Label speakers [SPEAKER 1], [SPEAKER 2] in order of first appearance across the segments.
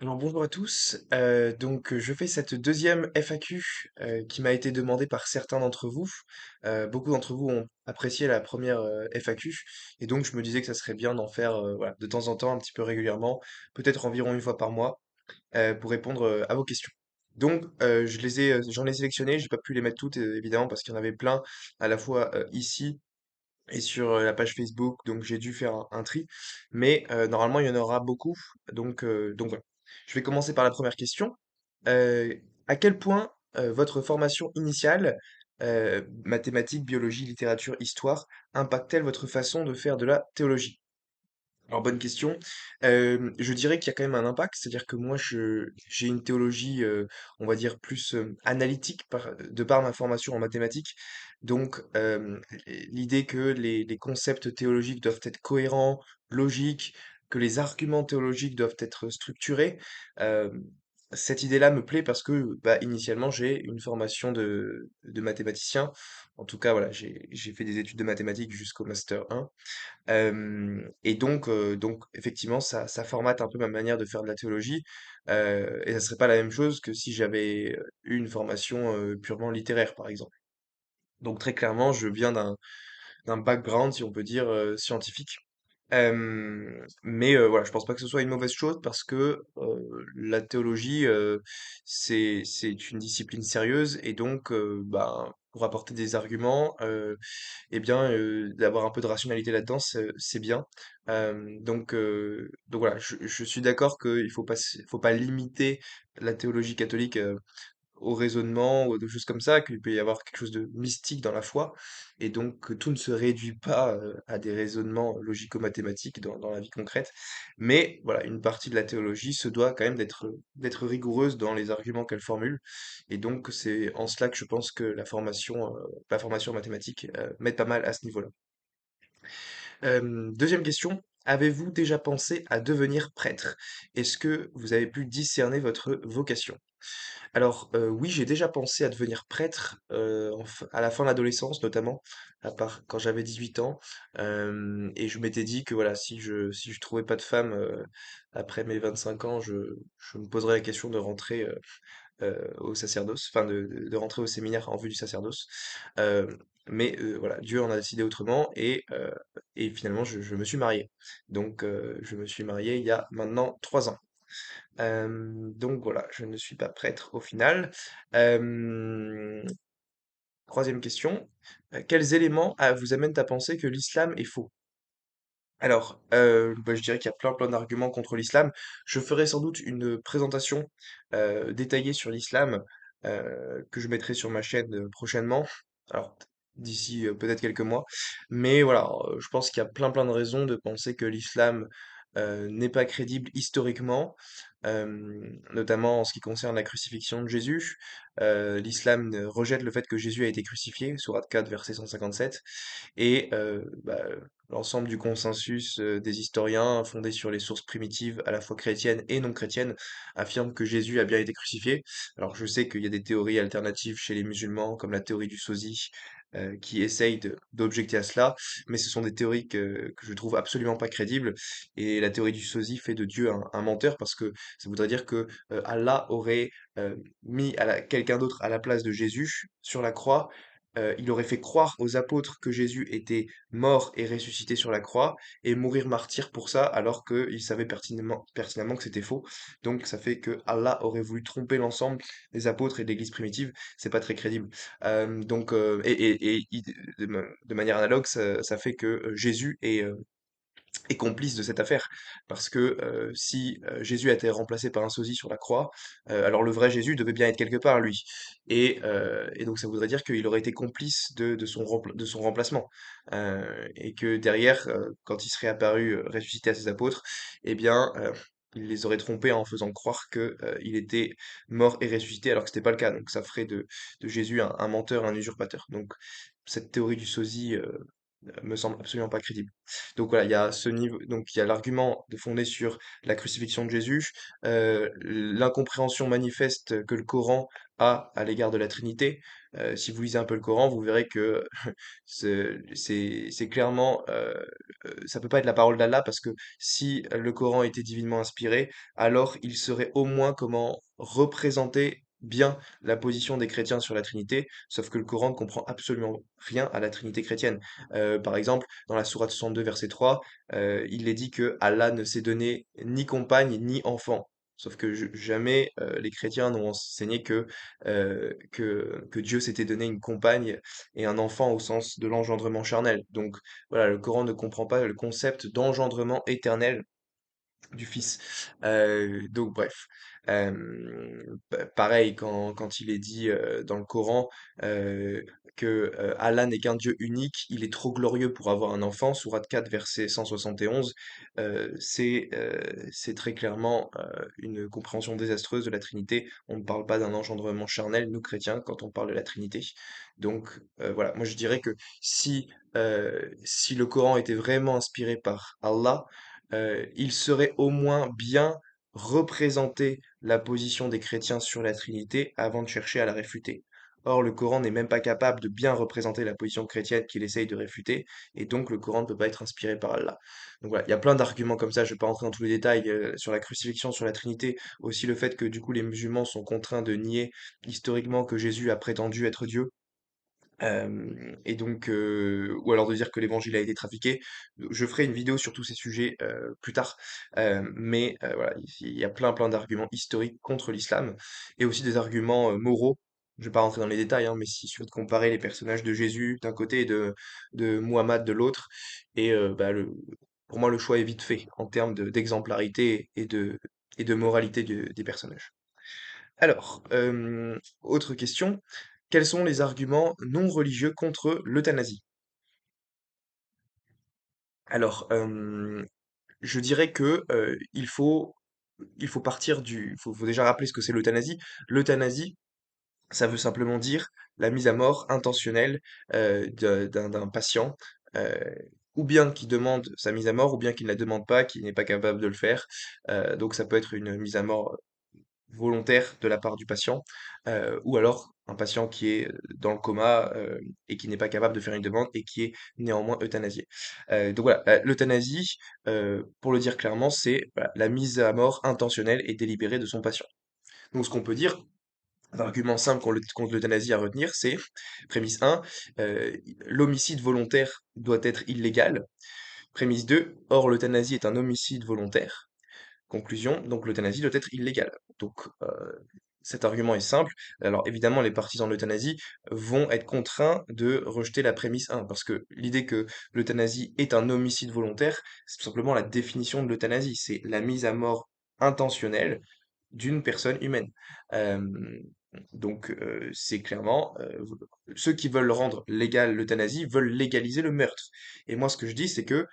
[SPEAKER 1] Alors bonjour à tous. Je fais cette deuxième FAQ qui m'a été demandée par certains d'entre vous. Beaucoup d'entre vous ont apprécié la première FAQ et donc je me disais que ça serait bien d'en faire voilà, de temps en temps, un petit peu régulièrement, peut-être environ une fois par mois, pour répondre à vos questions. J'en ai sélectionné, j'ai pas pu les mettre toutes évidemment parce qu'il y en avait plein à la fois ici et sur la page Facebook, donc j'ai dû faire un tri. Mais normalement, il y en aura beaucoup. Donc voilà. Je vais commencer par la première question. À quel point votre formation initiale, mathématiques, biologie, littérature, histoire, impacte-t-elle votre façon de faire de la théologie? Alors bonne question. Je dirais qu'il y a quand même un impact, c'est-à-dire que moi j'ai une théologie, on va dire plus analytique de par ma formation en mathématiques. Donc l'idée que les concepts théologiques doivent être cohérents, logiques, que les arguments théologiques doivent être structurés. euh, Cette idée-là me plaît parce que bah, initialement j'ai une formation de mathématicien. En tout cas voilà, j'ai fait des études de mathématiques jusqu'au master 1. Donc effectivement, ça formate un peu ma manière de faire de la théologie, et ça serait pas la même chose que si j'avais eu une formation purement littéraire, par exemple. Donc très clairement, je viens d'un background, si on peut dire, scientifique. Voilà, je pense pas que ce soit une mauvaise chose parce que la théologie, c'est une discipline sérieuse et donc, ben, pour apporter des arguments, d'avoir un peu de rationalité là-dedans, c'est bien. Donc voilà, je suis d'accord qu'il faut pas limiter la théologie catholique au raisonnement ou des choses comme ça, qu'il peut y avoir quelque chose de mystique dans la foi, et donc que tout ne se réduit pas à des raisonnements logico-mathématiques dans la vie concrète. Mais voilà, une partie de la théologie se doit quand même d'être rigoureuse dans les arguments qu'elle formule, et donc c'est en cela que je pense que la formation en mathématiques m'aide pas mal à ce niveau-là. Deuxième question. Avez-vous déjà pensé à devenir prêtre? Est-ce que vous avez pu discerner votre vocation? Alors, oui, j'ai déjà pensé à devenir prêtre, à la fin de l'adolescence notamment, à part quand j'avais 18 ans, et je m'étais dit que voilà, si je trouvais pas de femme, après mes 25 ans, je me poserais la question de rentrer, au sacerdoce, enfin de rentrer au séminaire en vue du sacerdoce. Voilà, Dieu en a décidé autrement et finalement je me suis marié. Je me suis marié il y a maintenant 3 ans. Donc voilà, je ne suis pas prêtre au final. Hem, Troisième question, quels éléments, vous amènent à penser que l'islam est faux? Alors, bah, je dirais qu'il y a plein d'arguments contre l'islam. Je ferai sans doute une présentation, détaillée sur l'islam, que je mettrai sur ma chaîne, prochainement. Alors, d'ici, peut-être quelques mois. Mais voilà, je pense qu'il y a plein de raisons de penser que l'islam, n'est pas crédible historiquement, notamment en ce qui concerne la crucifixion de Jésus. L'islam, rejette le fait que Jésus a été crucifié, sourate 4, verset 157. Et l'ensemble du consensus des historiens, fondé sur les sources primitives à la fois chrétiennes et non chrétiennes, affirme que Jésus a bien été crucifié. Alors je sais qu'il y a des théories alternatives chez les musulmans, comme la théorie du sosie, qui essayent d'objecter à cela, mais ce sont des théories que je trouve absolument pas crédibles. Et la théorie du sosie fait de Dieu un menteur parce que ça voudrait dire que Allah aurait mis quelqu'un d'autre à la place de Jésus sur la croix. Il aurait fait croire aux apôtres que Jésus était mort et ressuscité sur la croix et mourir martyr pour ça, alors qu'il savait pertinemment que c'était faux. Donc ça fait que Allah aurait voulu tromper l'ensemble des apôtres et de l'Église primitive. C'est pas très crédible. De manière analogue, ça fait que Jésus est complice de cette affaire. Parce que si Jésus a été remplacé par un sosie sur la croix, alors le vrai Jésus devait bien être quelque part, lui. Et donc ça voudrait dire qu'il aurait été complice de son remplacement. Et que derrière, quand il serait apparu ressuscité à ses apôtres, eh bien, il les aurait trompés en faisant croire que il était mort et ressuscité alors que c'était pas le cas. Donc ça ferait de Jésus un menteur, un usurpateur. Donc cette théorie du sosie me semble absolument pas crédible. Donc voilà, il y a ce niveau, donc il y a l'argument de fondé sur la crucifixion de Jésus, l'incompréhension manifeste que le Coran a à l'égard de la Trinité. Si vous lisez un peu le Coran, vous verrez que c'est clairement, ça peut pas être la parole d'Allah parce que si le Coran était divinement inspiré, alors il serait au moins comment représenter bien la position des chrétiens sur la Trinité, sauf que le Coran ne comprend absolument rien à la Trinité chrétienne. Par exemple, dans la sourate 62, verset 3, il est dit que Allah ne s'est donné ni compagne ni enfant. Sauf que jamais les chrétiens n'ont enseigné que Dieu s'était donné une compagne et un enfant au sens de l'engendrement charnel. Donc voilà, le Coran ne comprend pas le concept d'engendrement éternel du fils. Donc bref. Pareil, quand il est dit dans le Coran que Allah n'est qu'un Dieu unique, il est trop glorieux pour avoir un enfant, sourate 4, verset 171, c'est très clairement une compréhension désastreuse de la Trinité. On ne parle pas d'un engendrement charnel, nous chrétiens, quand on parle de la Trinité. Donc voilà, moi je dirais que si le Coran était vraiment inspiré par Allah, il serait au moins bien représenter la position des chrétiens sur la Trinité avant de chercher à la réfuter. Or, le Coran n'est même pas capable de bien représenter la position chrétienne qu'il essaye de réfuter, et donc le Coran ne peut pas être inspiré par Allah. Donc voilà, il y a plein d'arguments comme ça, je ne vais pas rentrer dans tous les détails, sur la crucifixion, sur la Trinité, aussi le fait que du coup les musulmans sont contraints de nier historiquement que Jésus a prétendu être Dieu, et donc, ou alors de dire que l'évangile a été trafiqué. Je ferai une vidéo sur tous ces sujets plus tard, mais voilà, il y a plein d'arguments historiques contre l'islam et aussi des arguments moraux. Je vais pas rentrer dans les détails, hein, mais s'il suffit de comparer les personnages de Jésus d'un côté et de Muhammad de l'autre, et bah, pour moi le choix est vite fait en termes d'exemplarité et de moralité des personnages. Alors, autre question. Quels sont les arguments non religieux contre l'euthanasie? Alors, je dirais que il faut partir faut déjà rappeler ce que c'est l'euthanasie. L'euthanasie, ça veut simplement dire la mise à mort intentionnelle d'un patient, euh, ou bien qui demande sa mise à mort, ou bien qui ne la demande pas, qui n'est pas capable de le faire. Donc ça peut être une mise à mort volontaire de la part du patient, ou alors un patient qui est dans le coma et qui n'est pas capable de faire une demande et qui est néanmoins euthanasié. Donc voilà, l'euthanasie, pour le dire clairement, c'est voilà, la mise à mort intentionnelle et délibérée de son patient. Donc ce qu'on peut dire, un argument simple contre l'euthanasie à retenir, c'est, prémisse 1, l'homicide volontaire doit être illégal. Prémisse 2, or l'euthanasie est un homicide volontaire. Conclusion, donc l'euthanasie doit être illégale. Donc cet argument est simple. Alors évidemment, les partisans de l'euthanasie vont être contraints de rejeter la prémisse 1, parce que l'idée que l'euthanasie est un homicide volontaire, c'est tout simplement la définition de l'euthanasie, c'est la mise à mort intentionnelle d'une personne humaine. Euh, donc c'est clairement, ceux qui veulent rendre légale l'euthanasie veulent légaliser le meurtre. Et moi ce que je dis, c'est que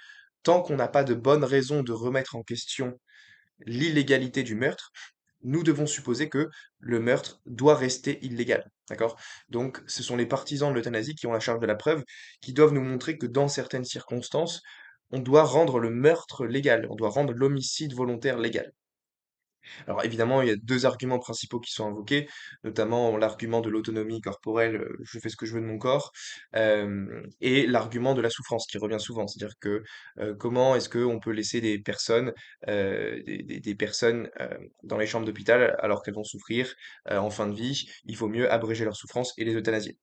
[SPEAKER 1] tant qu'on n'a pas de bonnes raisons de remettre en question l'illégalité du meurtre, nous devons supposer que le meurtre doit rester illégal. D'accord? Donc, ce sont les partisans de l'euthanasie qui ont la charge de la preuve, qui doivent nous montrer que dans certaines circonstances, on doit rendre le meurtre légal, on doit rendre l'homicide volontaire légal. Alors évidemment, il y a deux arguments principaux qui sont invoqués, notamment l'argument de l'autonomie corporelle, je fais ce que je veux de mon corps, et l'argument de la souffrance qui revient souvent. C'est-à-dire que comment est-ce qu'on peut laisser des personnes, des personnes dans les chambres d'hôpital alors qu'elles vont souffrir en fin de vie, il faut mieux abréger leur souffrance et les euthanasier.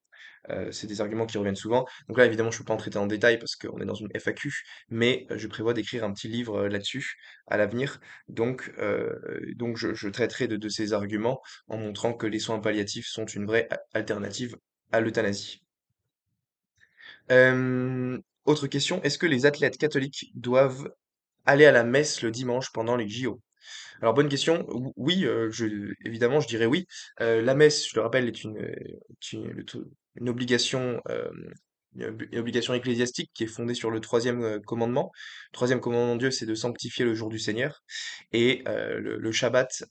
[SPEAKER 1] C'est des arguments qui reviennent souvent. Donc là, évidemment, je ne peux pas en traiter en détail parce qu'on est dans une FAQ, mais je prévois d'écrire un petit livre là-dessus à l'avenir. Donc je traiterai de ces arguments en montrant que les soins palliatifs sont une vraie alternative à l'euthanasie. Autre question, est-ce que les athlètes catholiques doivent aller à la messe le dimanche pendant les JO? Alors bonne question. Oui, évidemment, je dirais oui. La messe, je le rappelle, est une obligation, une obligation ecclésiastique qui est fondée sur le troisième commandement. Le troisième commandement de Dieu, c'est de sanctifier le jour du Seigneur. Et le Shabbat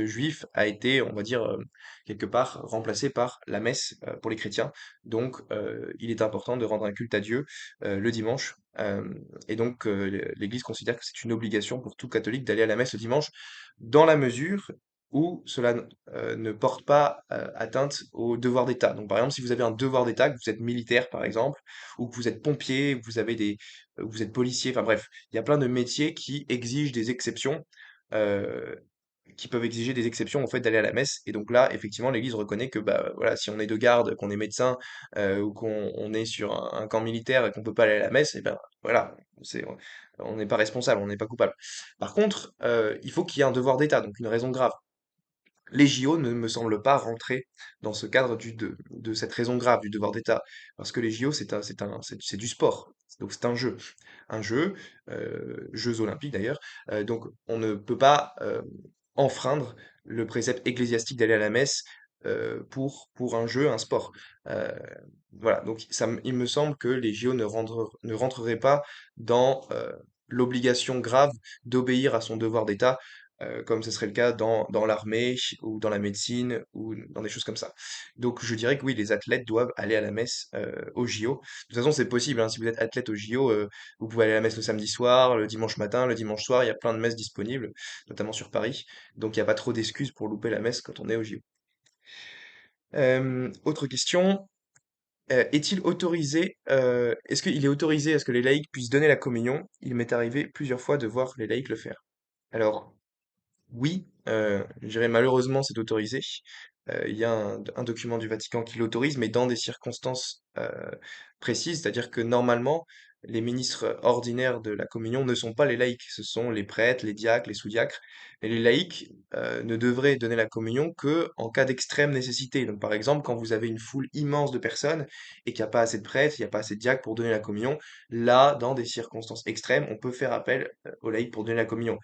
[SPEAKER 1] juif a été, on va dire, quelque part remplacé par la messe pour les chrétiens. Donc, il est important de rendre un culte à Dieu le dimanche. Et donc, l'Église considère que c'est une obligation pour tout catholique d'aller à la messe le dimanche, dans la mesure ou cela ne porte pas atteinte au devoir d'État. Donc par exemple, si vous avez un devoir d'État, que vous êtes militaire par exemple, ou que vous êtes pompier, ou que vous avez vous êtes policier, enfin bref, il y a plein de métiers qui exigent des exceptions, euh, qui peuvent exiger des exceptions au fait d'aller à la messe. Et donc là, effectivement, l'Église reconnaît que bah voilà, si on est de garde, qu'on est médecin, ou qu'on est sur un camp militaire et qu'on peut pas aller à la messe, et ben voilà, on n'est pas responsable, on n'est pas coupable. Par contre, il faut qu'il y ait un devoir d'État, donc une raison grave. Les JO ne me semblent pas rentrer dans ce cadre de cette raison grave du devoir d'État, parce que les JO, c'est du sport, donc c'est un jeu, Jeux olympiques d'ailleurs, donc on ne peut pas enfreindre le précepte ecclésiastique d'aller à la messe pour un jeu, un sport. Euh, voilà, donc il me semble que les JO ne rentreraient pas dans l'obligation grave d'obéir à son devoir d'État comme ce serait le cas dans l'armée ou dans la médecine ou dans des choses comme ça. Donc je dirais que oui, les athlètes doivent aller à la messe au JO. De toute façon, c'est possible, hein, si vous êtes athlète au JO, vous pouvez aller à la messe le samedi soir, le dimanche matin, le dimanche soir, il y a plein de messes disponibles, notamment sur Paris. Donc il n'y a pas trop d'excuses pour louper la messe quand on est au JO. Autre question. Est-ce qu'il est autorisé à ce que les laïcs puissent donner la communion? Il m'est arrivé plusieurs fois de voir les laïcs le faire. Alors, oui, je dirais malheureusement c'est autorisé. Il y a un document du Vatican qui l'autorise, mais dans des circonstances précises, c'est-à-dire que normalement, les ministres ordinaires de la communion ne sont pas les laïcs, ce sont les prêtres, les diacres, les sous-diacres. Et les laïcs ne devraient donner la communion que en cas d'extrême nécessité. Donc par exemple, quand vous avez une foule immense de personnes et qu'il n'y a pas assez de prêtres, il n'y a pas assez de diacres pour donner la communion, là, dans des circonstances extrêmes, on peut faire appel aux laïcs pour donner la communion.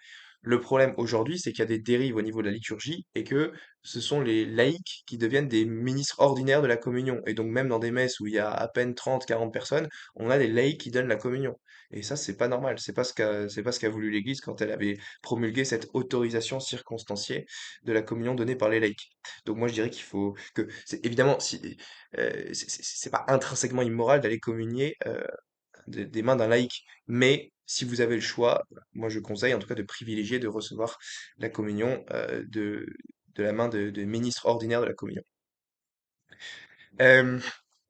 [SPEAKER 1] Le problème aujourd'hui, c'est qu'il y a des dérives au niveau de la liturgie et que ce sont les laïcs qui deviennent des ministres ordinaires de la communion. Et donc même dans des messes où il y a à peine 30, 40 personnes, on a des laïcs qui donnent la communion. Et ça, c'est pas normal. C'est pas ce qu'a voulu l'Église quand elle avait promulgué cette autorisation circonstanciée de la communion donnée par les laïcs. Donc moi, je dirais qu'il faut que, c'est évidemment, si, c'est pas intrinsèquement immoral d'aller communier des mains d'un laïc. Mais si vous avez le choix, moi je conseille en tout cas de privilégier de recevoir la communion de la main de ministre ordinaire de la communion. Euh,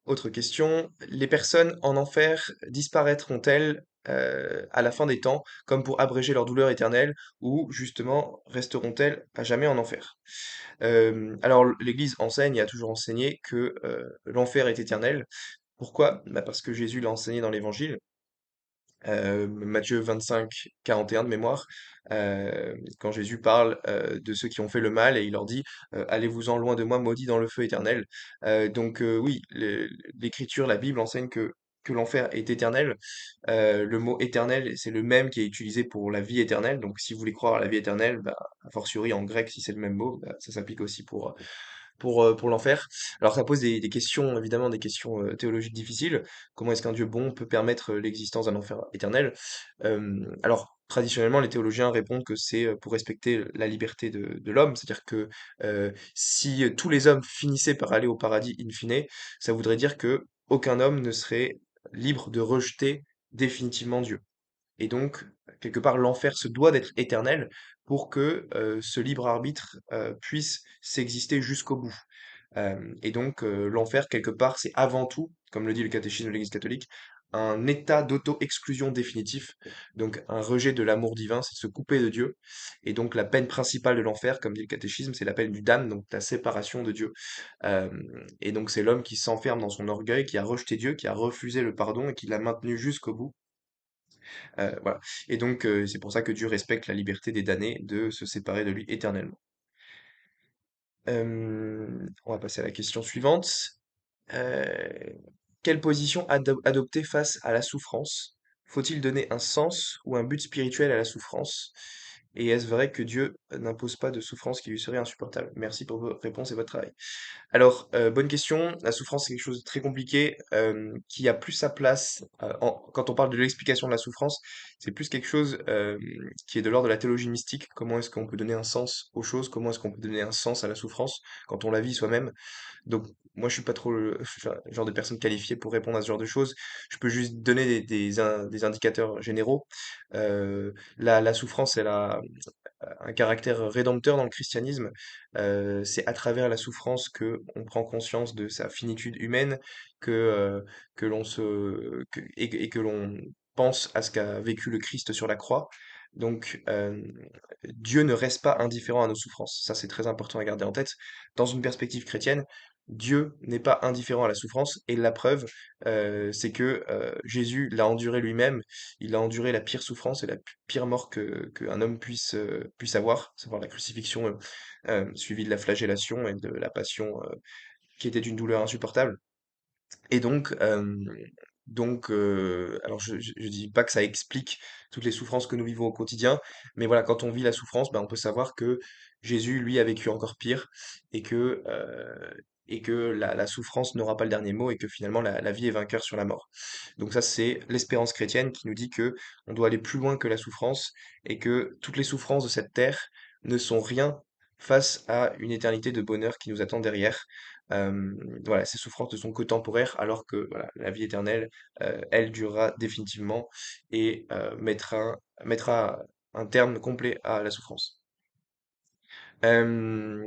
[SPEAKER 1] Autre question, les personnes en enfer disparaîtront-elles à la fin des temps, comme pour abréger leur douleur éternelle, ou justement resteront-elles à jamais en enfer? Alors l'Église enseigne et a toujours enseigné que l'enfer est éternel. Pourquoi? Bah, parce que Jésus l'a enseigné dans l'Évangile. Matthieu 25, 41 de mémoire, quand Jésus parle de ceux qui ont fait le mal et il leur dit allez-vous-en loin de moi, maudits dans le feu éternel. Donc, oui, l'Écriture, la Bible enseigne que l'enfer est éternel. Le mot éternel, c'est le même qui est utilisé pour la vie éternelle. Donc, si vous voulez croire à la vie éternelle, bah, a fortiori en grec, si c'est le même mot, bah, ça s'applique aussi pour l'enfer. Alors ça pose des questions, évidemment, des questions théologiques difficiles. Comment est-ce qu'un Dieu bon peut permettre l'existence d'un enfer éternel? Alors, traditionnellement, les théologiens répondent que c'est pour respecter la liberté de l'homme, c'est-à-dire que si tous les hommes finissaient par aller au paradis in fine, ça voudrait dire que aucun homme ne serait libre de rejeter définitivement Dieu. Et donc, quelque part, l'enfer se doit d'être éternel pour que ce libre arbitre puisse s'exister jusqu'au bout. Et donc, l'enfer, quelque part, c'est avant tout, comme le dit le catéchisme de l'Église catholique, un état d'auto-exclusion définitif, donc un rejet de l'amour divin, c'est de se couper de Dieu. Et donc, la peine principale de l'enfer, comme dit le catéchisme, c'est la peine du damn, donc la séparation de Dieu. Euh, et donc, c'est l'homme qui s'enferme dans son orgueil, qui a rejeté Dieu, qui a refusé le pardon et qui l'a maintenu jusqu'au bout. Voilà. Et donc, c'est pour ça que Dieu respecte la liberté des damnés de se séparer de lui éternellement. On va passer à la question suivante. Euh, Quelle position adopter face à la souffrance? Faut-il donner un sens ou un but spirituel à la souffrance? Et est-ce vrai que Dieu n'impose pas de souffrance qui lui serait insupportable? Merci pour vos réponses et votre travail. Alors, bonne question. La souffrance, c'est quelque chose de très compliqué, qui a plus sa place quand on parle de l'explication de la souffrance, c'est plus quelque chose qui est de l'ordre de la théologie mystique. Comment est-ce qu'on peut donner un sens aux choses? Comment est-ce qu'on peut donner un sens à la souffrance quand on la vit soi-même? Donc, moi, je suis pas trop le genre de personne qualifiée pour répondre à ce genre de choses. Je peux juste donner des indicateurs généraux. La souffrance, un caractère rédempteur dans le christianisme. C'est à travers la souffrance que on prend conscience de sa finitude humaine, que, que l'on et que l'on pense à ce qu'a vécu le Christ sur la croix. Donc, Dieu ne reste pas indifférent à nos souffrances. Ça, c'est très important à garder en tête. Dans une perspective chrétienne, Dieu n'est pas indifférent à la souffrance, et la preuve, c'est que Jésus l'a enduré lui-même. Il a enduré la pire souffrance et la pire mort qu'un homme puisse avoir, savoir la crucifixion suivie de la flagellation et de la passion qui était une douleur insupportable. Et alors je dis pas que ça explique toutes les souffrances que nous vivons au quotidien, mais voilà, quand on vit la souffrance, ben, on peut savoir que Jésus, lui, a vécu encore pire et que la souffrance n'aura pas le dernier mot et que finalement la vie est vainqueur sur la mort. Donc ça, c'est l'espérance chrétienne qui nous dit que on doit aller plus loin que la souffrance et que toutes les souffrances de cette terre ne sont rien face à une éternité de bonheur qui nous attend derrière. Voilà, ces souffrances ne sont que temporaires, alors que voilà, la vie éternelle, elle durera définitivement et mettra un terme complet à la souffrance. Euh,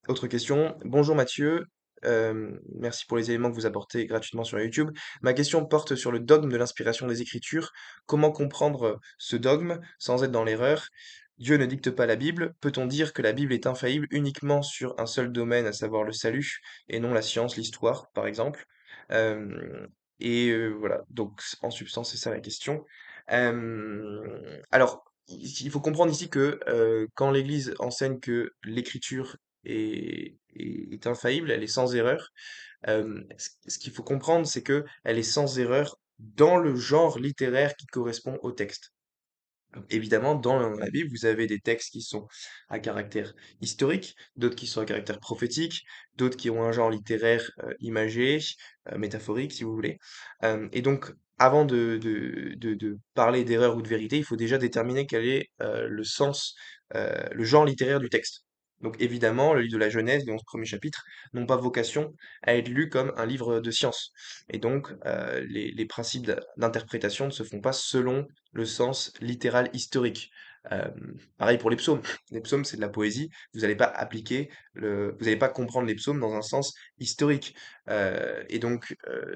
[SPEAKER 1] Autre question. Bonjour Mathieu. Merci pour les éléments que vous apportez gratuitement sur YouTube. Ma question porte sur le dogme de l'inspiration des Écritures. Comment comprendre ce dogme sans être dans l'erreur? Dieu ne dicte pas la Bible. Peut-on dire que la Bible est infaillible uniquement sur un seul domaine, à savoir le salut, et non la science, l'histoire, par exemple? Voilà, donc en substance, c'est ça la question. Alors, il faut comprendre ici que quand l'Église enseigne que l'Écriture est infaillible, elle est sans erreur. Ce qu'il faut comprendre, c'est que elle est sans erreur dans le genre littéraire qui correspond au texte. Évidemment, dans la Bible, vous avez des textes qui sont à caractère historique, d'autres qui sont à caractère prophétique, d'autres qui ont un genre littéraire imagé, métaphorique, si vous voulez. Et donc, avant de parler d'erreur ou de vérité, il faut déjà déterminer quel est le sens, le genre littéraire du texte. Donc, évidemment, le livre de la Genèse, les 11 premiers chapitres, n'ont pas vocation à être lus comme un livre de science. Et donc, les principes d'interprétation ne se font pas selon le sens littéral historique. Euh, Pareil pour les psaumes. Les psaumes, c'est de la poésie. Vous n'allez pas comprendre les psaumes dans un sens historique.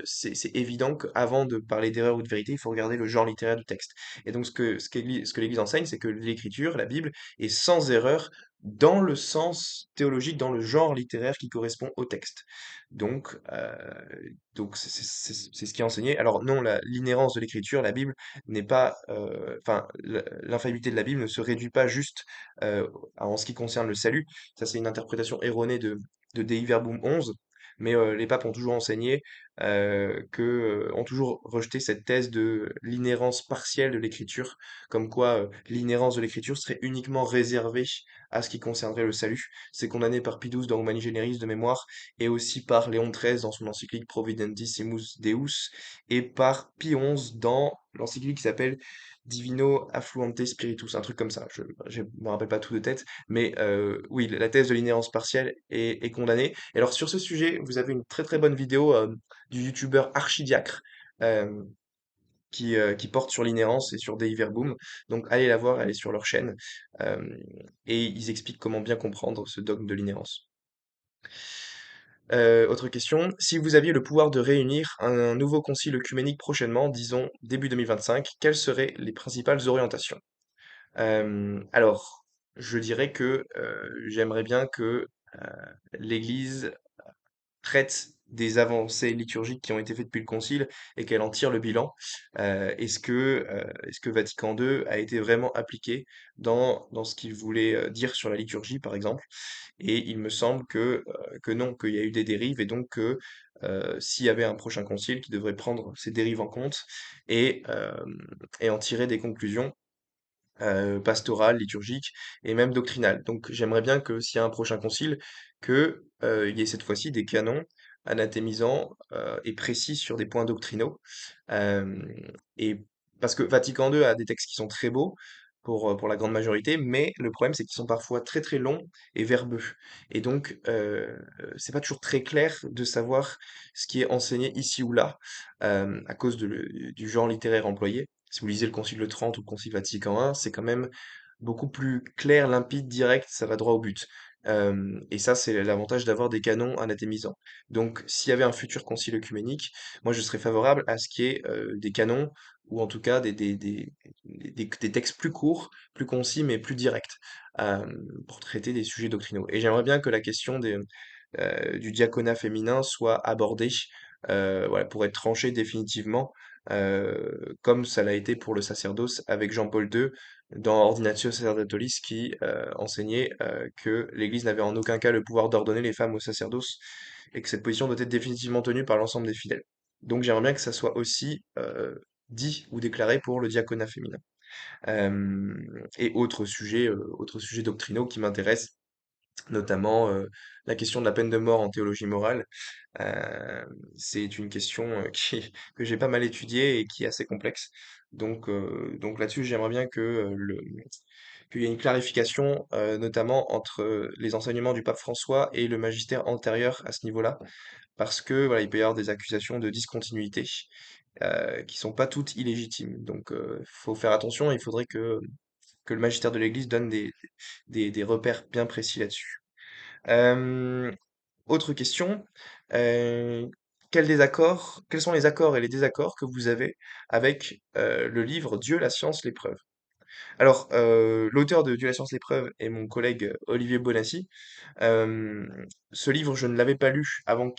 [SPEAKER 1] C'est évident qu'avant de parler d'erreur ou de vérité, il faut regarder le genre littéraire du texte. Et donc, ce que l'Église enseigne, c'est que l'écriture, la Bible, est sans erreur dans le sens théologique, dans le genre littéraire qui correspond au texte. Donc, euh, c'est ce qui est enseigné. Alors non, l'inhérence de l'écriture, la Bible, n'est pas, enfin, l'infaillibilité de la Bible ne se réduit pas juste en ce qui concerne le salut. Ça, c'est une interprétation erronée de Dei Verbum 11. Mais les papes ont toujours enseigné ont toujours rejeté cette thèse de l'inhérence partielle de l'écriture, comme quoi l'inhérence de l'écriture serait uniquement réservée à ce qui concernerait le salut. C'est condamné par Pie XII dans Humani Generis de mémoire, et aussi par Léon XIII dans son encyclique Providentissimus Deus, et par Pie XI dans l'encyclique qui s'appelle Divino Affluente Spiritus, un truc comme ça. Je me rappelle pas tout de tête, mais oui, la thèse de l'inhérence partielle est condamnée. Et alors sur ce sujet, vous avez une très très bonne vidéo du youtubeur Archidiacre euh, qui porte sur l'inhérence et sur Dei Verbum. Donc allez la voir, elle est sur leur chaîne. Euh, et ils expliquent comment bien comprendre ce dogme de l'inhérence. Autre question, si vous aviez le pouvoir de réunir un nouveau concile œcuménique prochainement, disons début 2025, quelles seraient les principales orientations? Alors, je dirais que j'aimerais bien que l'Église traite des avancées liturgiques qui ont été faites depuis le Concile et qu'elle en tire le bilan. Est-ce que Vatican II a été vraiment appliqué dans ce qu'il voulait dire sur la liturgie, par exemple? Et il me semble que non, qu'il y a eu des dérives et donc que s'il y avait un prochain concile qui devrait prendre ces dérives en compte et, euh, et en tirer des conclusions pastorales, liturgiques et même doctrinales. Donc j'aimerais bien que s'il y a un prochain concile, que il y ait cette fois-ci des canons anathémisants et précis sur des points doctrinaux. Euh, et parce que Vatican II a des textes qui sont très beaux pour la grande majorité, mais le problème c'est qu'ils sont parfois très très longs et verbeux. Et donc c'est pas toujours très clair de savoir ce qui est enseigné ici ou là à cause du genre littéraire employé. Si vous lisez le Concile de Trente ou le Concile Vatican I, c'est quand même beaucoup plus clair, limpide, direct, ça va droit au but. Et ça, c'est l'avantage d'avoir des canons anathémisants. Donc, s'il y avait un futur concile œcuménique, moi, je serais favorable à ce qu'il y ait des canons, ou en tout cas des textes plus courts, plus concis, mais plus directs, euh, pour traiter des sujets doctrinaux. Et j'aimerais bien que la question du diaconat féminin soit abordée, voilà, pour être tranchée définitivement, comme ça l'a été pour le sacerdoce avec Jean-Paul II dans Ordinatio Sacerdotalis qui enseignait que l'Église n'avait en aucun cas le pouvoir d'ordonner les femmes au sacerdoce et que cette position doit être définitivement tenue par l'ensemble des fidèles. Donc j'aimerais bien que ça soit aussi dit ou déclaré pour le diaconat féminin. Et autres sujets doctrinaux qui m'intéressent, notamment la question de la peine de mort en théologie morale. Euh, c'est une question que j'ai pas mal étudiée et qui est assez complexe. Donc là-dessus, j'aimerais bien qu'il y ait une clarification, notamment entre les enseignements du pape François et le magistère antérieur à ce niveau-là, parce que voilà, il peut y avoir des accusations de discontinuité qui sont pas toutes illégitimes. Donc, faut faire attention. Il faudrait que le magistère de l'Église donne des repères bien précis là-dessus. Euh, Autre question, euh, quels sont les accords et les désaccords que vous avez avec le livre Dieu, la science, l'épreuve? Alors, l'auteur de Dieu, la science, l'épreuve est mon collègue Olivier Bonassi. Euh, Ce livre, je ne l'avais pas lu avant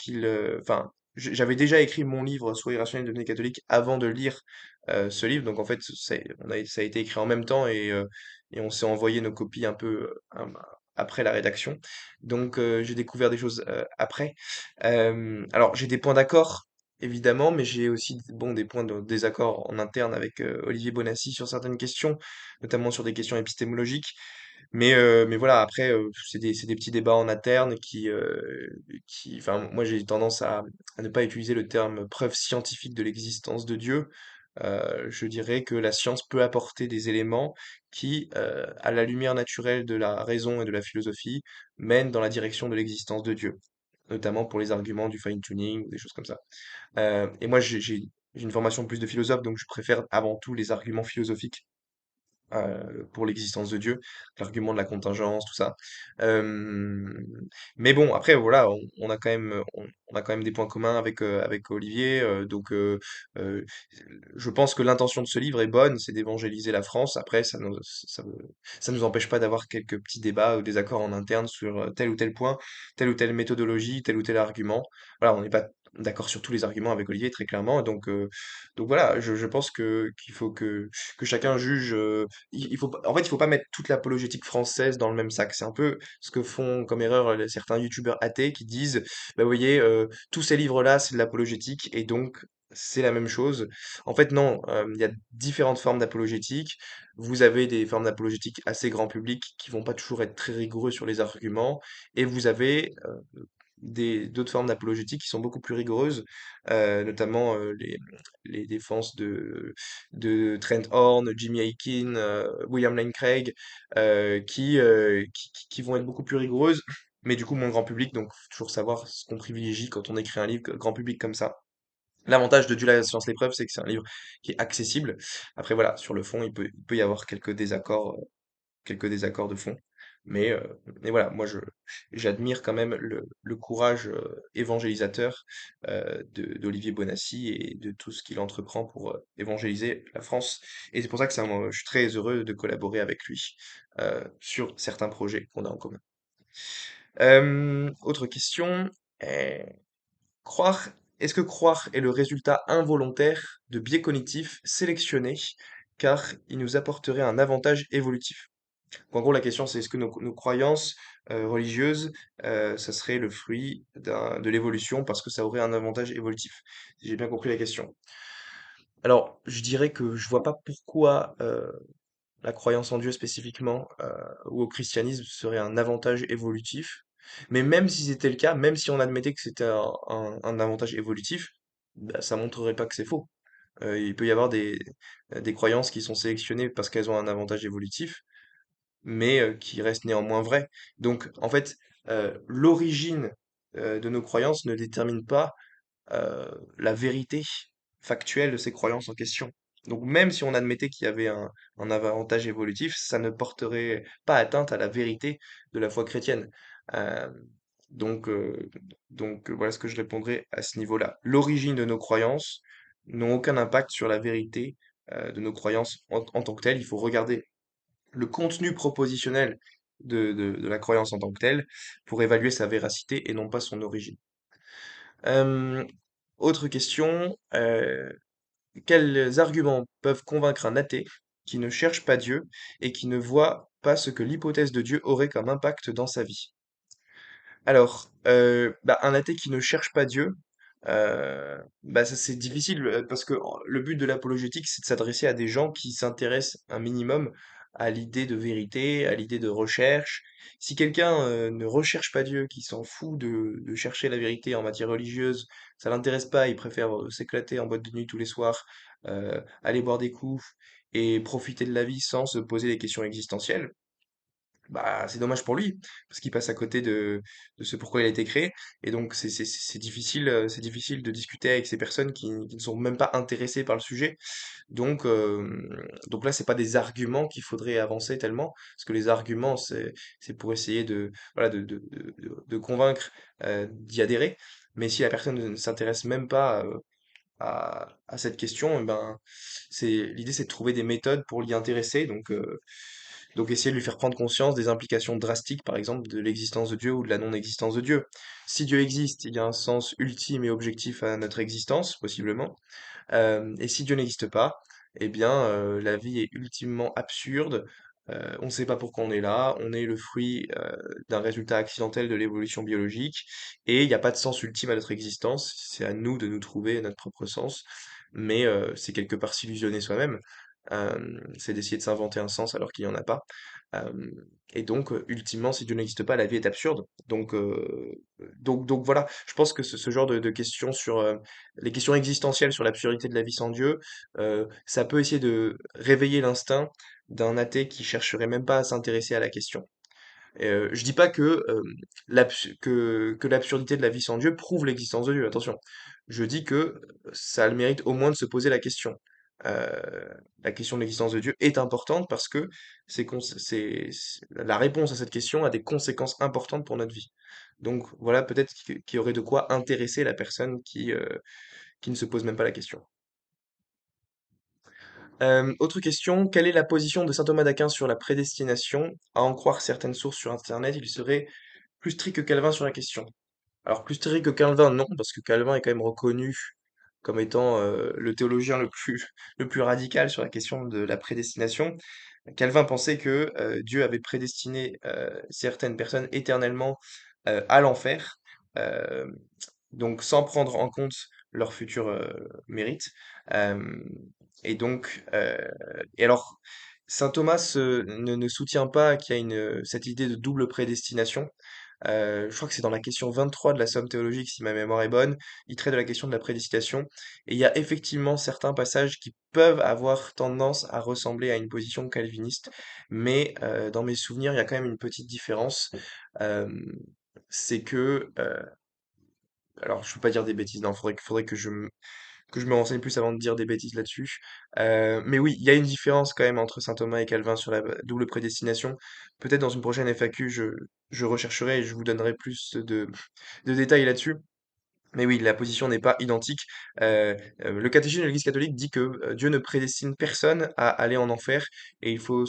[SPEAKER 1] enfin, j'avais déjà écrit mon livre Soyez rationnel, devenez catholique avant de lire ce livre. Donc en fait, ça a été écrit en même temps et on s'est envoyé nos copies un peu après la rédaction. Donc j'ai découvert des choses après. Alors j'ai des points d'accord. Évidemment, mais j'ai aussi bon, des points de désaccord en interne avec Olivier Bonassi sur certaines questions, notamment sur des questions épistémologiques. Mais voilà, après, c'est des petits débats en interne enfin, moi j'ai tendance à ne pas utiliser le terme preuve scientifique de l'existence de Dieu. Je dirais que la science peut apporter des éléments qui, à la lumière naturelle de la raison et de la philosophie, mènent dans la direction de l'existence de Dieu, notamment pour les arguments du fine-tuning ou des choses comme ça. Et moi j'ai une formation plus de philosophe, donc je préfère avant tout les arguments philosophiques pour l'existence de Dieu, l'argument de la contingence, tout ça. Euh, mais bon, après, voilà, on a quand même des points communs avec Olivier, euh, je pense que l'intention de ce livre est bonne, c'est d'évangéliser la France. Après, ça nous empêche pas d'avoir quelques petits débats ou des accords en interne sur tel ou tel point, telle ou telle méthodologie, tel ou tel argument. Voilà, on n'est pas d'accord sur tous les arguments avec Olivier, très clairement. Donc voilà, je pense qu'il faut que chacun juge. En fait, il faut pas mettre toute l'apologétique française dans le même sac. C'est un peu ce que font comme erreur certains youtubeurs athées qui disent, bah, vous voyez, tous ces livres-là, c'est de l'apologétique et donc c'est la même chose. En fait, non, il y a différentes formes d'apologétique. Vous avez des formes d'apologétique assez grand public qui vont pas toujours être très rigoureux sur les arguments et vous avez d'autres formes d'apologétique qui sont beaucoup plus rigoureuses, notamment les défenses de Trent Horn, Jimmy Akin, William Lane Craig, qui vont être beaucoup plus rigoureuses, mais du coup moins grand public, donc faut toujours savoir ce qu'on privilégie quand on écrit un livre grand public comme ça. L'avantage de Due la science l'épreuve, c'est que c'est un livre qui est accessible. Après voilà, sur le fond, il peut y avoir quelques désaccords de fond. Mais, euh, mais voilà, j'admire quand même le courage évangélisateur d'Olivier Bonassi et de tout ce qu'il entreprend pour évangéliser la France. Et c'est pour ça que je suis très heureux de collaborer avec lui sur certains projets qu'on a en commun. Autre question. euh, croire, Est-ce que croire est le résultat involontaire de biais cognitifs sélectionnés car il nous apporterait un avantage évolutif? En gros, la question, c'est est-ce que nos croyances religieuses, ça serait le fruit de l'évolution parce que ça aurait un avantage évolutif, si j'ai bien compris la question. Alors, je dirais que je vois pas pourquoi la croyance en Dieu spécifiquement ou au christianisme serait un avantage évolutif. Mais même si c'était le cas, même si on admettait que c'était un avantage évolutif, bah, ça montrerait pas que c'est faux. Il peut y avoir des croyances qui sont sélectionnées parce qu'elles ont un avantage évolutif, mais qui reste néanmoins vrai. Donc, en fait, l'origine de nos croyances ne détermine pas la vérité factuelle de ces croyances en question. Donc même si on admettait qu'il y avait un avantage évolutif, ça ne porterait pas atteinte à la vérité de la foi chrétienne. Euh, donc, euh, voilà ce que je répondrais à ce niveau-là. L'origine de nos croyances n'ont aucun impact sur la vérité de nos croyances en tant que telles. Il faut regarder le contenu propositionnel de la croyance en tant que telle pour évaluer sa véracité et non pas son origine. Euh, Autre question, quels arguments peuvent convaincre un athée qui ne cherche pas Dieu et qui ne voit pas ce que l'hypothèse de Dieu aurait comme impact dans sa vie? Alors, un athée qui ne cherche pas Dieu, ça c'est difficile parce que le but de l'apologétique, c'est de s'adresser à des gens qui s'intéressent un minimum à l'idée de vérité, à l'idée de recherche. Si quelqu'un ne recherche pas Dieu, qui s'en fout de chercher la vérité en matière religieuse, ça l'intéresse pas, il préfère s'éclater en boîte de nuit tous les soirs, aller boire des coups et profiter de la vie sans se poser des questions existentielles, bah, c'est dommage pour lui, parce qu'il passe à côté de ce pourquoi il a été créé. Et donc, c'est difficile de discuter avec ces personnes qui ne sont même pas intéressées par le sujet. Donc là, c'est pas des arguments qu'il faudrait avancer tellement, parce que les arguments, c'est pour essayer voilà, de convaincre, d'y adhérer. Mais si la personne ne s'intéresse même pas à cette question, eh ben, l'idée, c'est de trouver des méthodes pour l'y intéresser. Donc essayer de lui faire prendre conscience des implications drastiques, par exemple, de l'existence de Dieu ou de la non-existence de Dieu. Si Dieu existe, il y a un sens ultime et objectif à notre existence, possiblement. Et si Dieu n'existe pas, eh bien, la vie est ultimement absurde. On ne sait pas pourquoi on est là. On est le fruit d'un résultat accidentel de l'évolution biologique. Et il n'y a pas de sens ultime à notre existence. C'est à nous de nous trouver notre propre sens. Mais c'est quelque part s'illusionner soi-même. C'est d'essayer de s'inventer un sens alors qu'il n'y en a pas. Euh, et donc, ultimement, si Dieu n'existe pas, la vie est absurde. Donc voilà, je pense que ce genre de questions sur les questions existentielles sur l'absurdité de la vie sans Dieu, ça peut essayer de réveiller l'instinct d'un athée qui chercherait même pas à s'intéresser à la question. Je dis pas que l'absurdité de la vie sans Dieu prouve l'existence de Dieu, attention. Je dis que ça a le mérite au moins de se poser la question. Euh, la question de l'existence de Dieu est importante parce que la réponse à cette question a des conséquences importantes pour notre vie. Donc voilà, peut-être qu'il y aurait de quoi intéresser la personne qui ne se pose même pas la question. Autre question, quelle est la position de saint Thomas d'Aquin sur la prédestination? À en croire certaines sources sur Internet, il serait plus strict que Calvin sur la question. Alors plus strict que Calvin, non, parce que Calvin est quand même reconnu comme étant le théologien le plus radical sur la question de la prédestination. Calvin pensait que Dieu avait prédestiné certaines personnes éternellement à l'enfer, euh, donc sans prendre en compte leur futur mérite. Euh, et donc, et alors, saint Thomas ne soutient pas qu'il y a cette idée de double prédestination. Je crois que c'est dans la question 23 de la Somme théologique, si ma mémoire est bonne. Il traite de la question de la prédestination. Et il y a effectivement certains passages qui peuvent avoir tendance à ressembler à une position calviniste. Mais dans mes souvenirs, il y a quand même une petite différence. Euh, c'est que alors, je peux pas dire des bêtises, non, faudrait que je me renseigne plus avant de dire des bêtises là-dessus. Mais oui, il y a une différence quand même entre saint Thomas et Calvin sur la double prédestination. Peut-être dans une prochaine FAQ, je rechercherai et je vous donnerai plus de détails là-dessus. Mais oui, la position n'est pas identique. Le catéchisme de l'Église catholique dit que Dieu ne prédestine personne à aller en enfer et il faut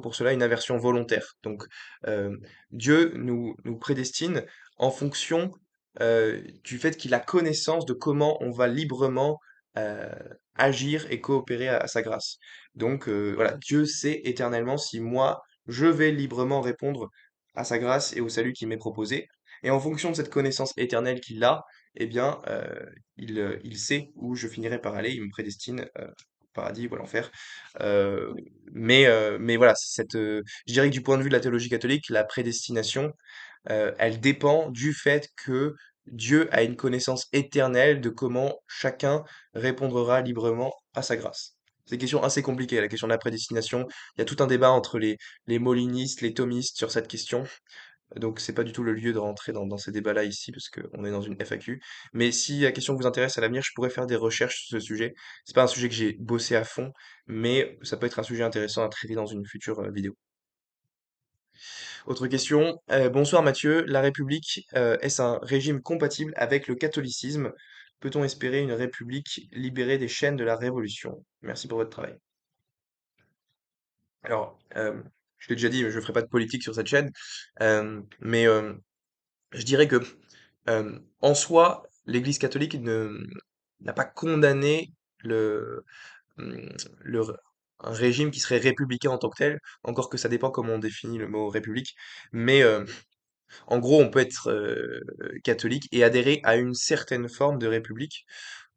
[SPEAKER 1] pour cela une aversion volontaire. Donc, euh, Dieu nous prédestine en fonction du fait qu'il a connaissance de comment on va librement euh, agir et coopérer à sa grâce. Donc, voilà, Dieu sait éternellement si moi, je vais librement répondre à sa grâce et au salut qui m'est proposé. Et en fonction de cette connaissance éternelle qu'il a, eh bien, il sait où je finirai par aller, il me prédestine au paradis ou à l'enfer. Euh, mais voilà, je dirais que du point de vue de la théologie catholique, la prédestination, elle dépend du fait que Dieu a une connaissance éternelle de comment chacun répondra librement à sa grâce. C'est une question assez compliquée, la question de la prédestination. Il y a tout un débat entre les molinistes, les thomistes sur cette question. Donc c'est pas du tout le lieu de rentrer dans ces débats-là ici, parce qu'on est dans une FAQ. Mais si la question vous intéresse à l'avenir, je pourrais faire des recherches sur ce sujet. C'est pas un sujet que j'ai bossé à fond, mais ça peut être un sujet intéressant à traiter dans une future vidéo. Autre question. Bonsoir Mathieu, la République, est-ce un régime compatible avec le catholicisme? Peut-on espérer une République libérée des chaînes de la Révolution? Merci pour votre travail. Alors, je l'ai déjà dit, je ne ferai pas de politique sur cette chaîne, mais je dirais que, en soi, l'Église catholique n'a pas condamné le, mmh, le r un régime qui serait républicain en tant que tel, encore que ça dépend comment on définit le mot république. Mais, en gros, on peut être, catholique et adhérer à une certaine forme de république.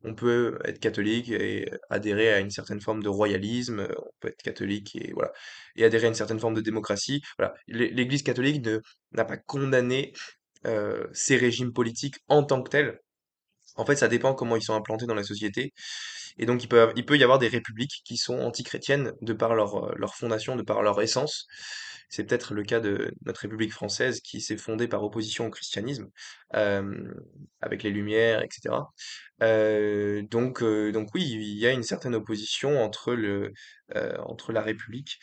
[SPEAKER 1] On peut être catholique et adhérer à une certaine forme de royalisme, on peut être catholique et voilà, et adhérer à une certaine forme de démocratie. Voilà, l'Église catholique ne n'a pas condamné, ces régimes politiques en tant que tels. En fait, ça dépend comment ils sont implantés dans la société. Et donc, il peut y avoir des républiques qui sont antichrétiennes de par leur fondation, de par leur essence. C'est peut-être le cas de notre République française qui s'est fondée par opposition au christianisme, euh, avec les Lumières, etc. Donc oui, il y a une certaine opposition entre la République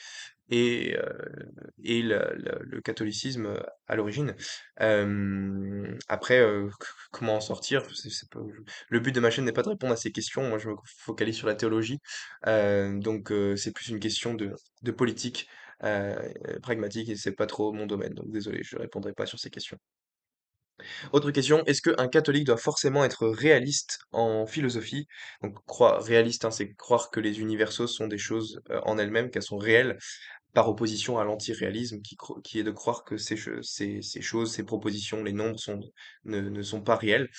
[SPEAKER 1] et, le catholicisme à l'origine. Après, comment en sortir? Le but de ma chaîne n'est pas de répondre à ces questions. Moi, je me focalise sur la théologie. Donc, c'est plus une question de politique pragmatique et c'est pas trop mon domaine. Donc, désolé, je répondrai pas sur ces questions. Autre question, est-ce qu'un catholique doit forcément être réaliste en philosophie? Donc, réaliste, hein, c'est croire que les universaux sont des choses en elles-mêmes, qu'elles sont réelles, par opposition à l'antiréalisme, qui est de croire que ces choses, ces propositions, les nombres ne sont pas réels.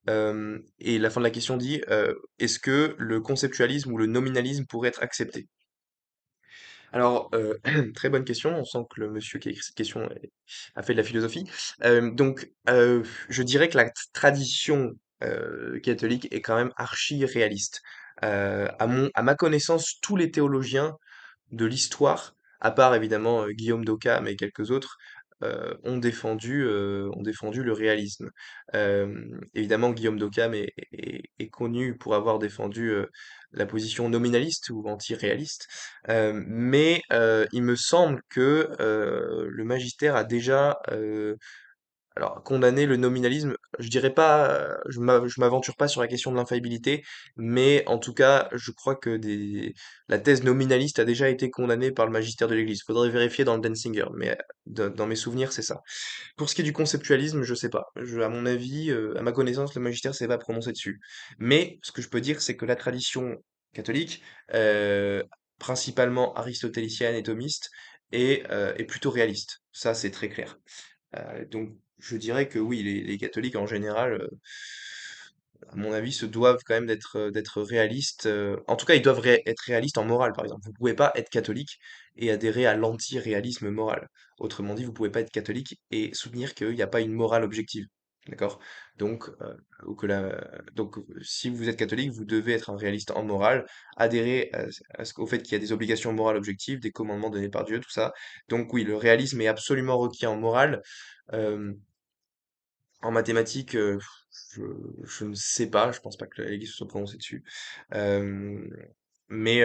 [SPEAKER 1] Et la fin de la question dit, est-ce que le conceptualisme ou le nominalisme pourrait être accepté? Alors, très bonne question. On sent que le monsieur qui a écrit cette question a fait de la philosophie. Donc, je dirais que la tradition catholique est quand même archi réaliste. À ma connaissance, tous les théologiens de l'histoire, à part évidemment Guillaume d'Occam et quelques autres, ont défendu le réalisme. Évidemment, Guillaume d'Occam est connu pour avoir défendu la position nominaliste ou anti-réaliste, mais il me semble que le magistère a déjà alors, condamner le nominalisme, je dirais pas, je m'aventure pas sur la question de l'infaillibilité, mais en tout cas, je crois que la thèse nominaliste a déjà été condamnée par le magistère de l'Église. Faudrait vérifier dans le Denzinger, mais dans mes souvenirs, c'est ça. Pour ce qui est du conceptualisme, je sais pas. À mon avis, à ma connaissance, le magistère s'est pas prononcé dessus. Mais ce que je peux dire, c'est que la tradition catholique, euh, principalement aristotélicienne et thomiste, est plutôt réaliste. Ça, c'est très clair. Donc, je dirais que oui, les catholiques en général, à mon avis, se doivent quand même d'être réalistes. En tout cas, ils doivent être réalistes en morale, par exemple. Vous pouvez pas être catholique et adhérer à l'anti-réalisme moral. Autrement dit, vous pouvez pas être catholique et soutenir qu'il n'y a pas une morale objective. D'accord? Donc, ou que si vous êtes catholique, vous devez être un réaliste en morale, adhérer au fait qu'il y a des obligations morales objectives, des commandements donnés par Dieu, tout ça. Donc oui, le réalisme est absolument requis en morale. Euh, En mathématiques, je, je ne sais pas, je pense pas que la Ligue se soit prononcée dessus. Euh, mais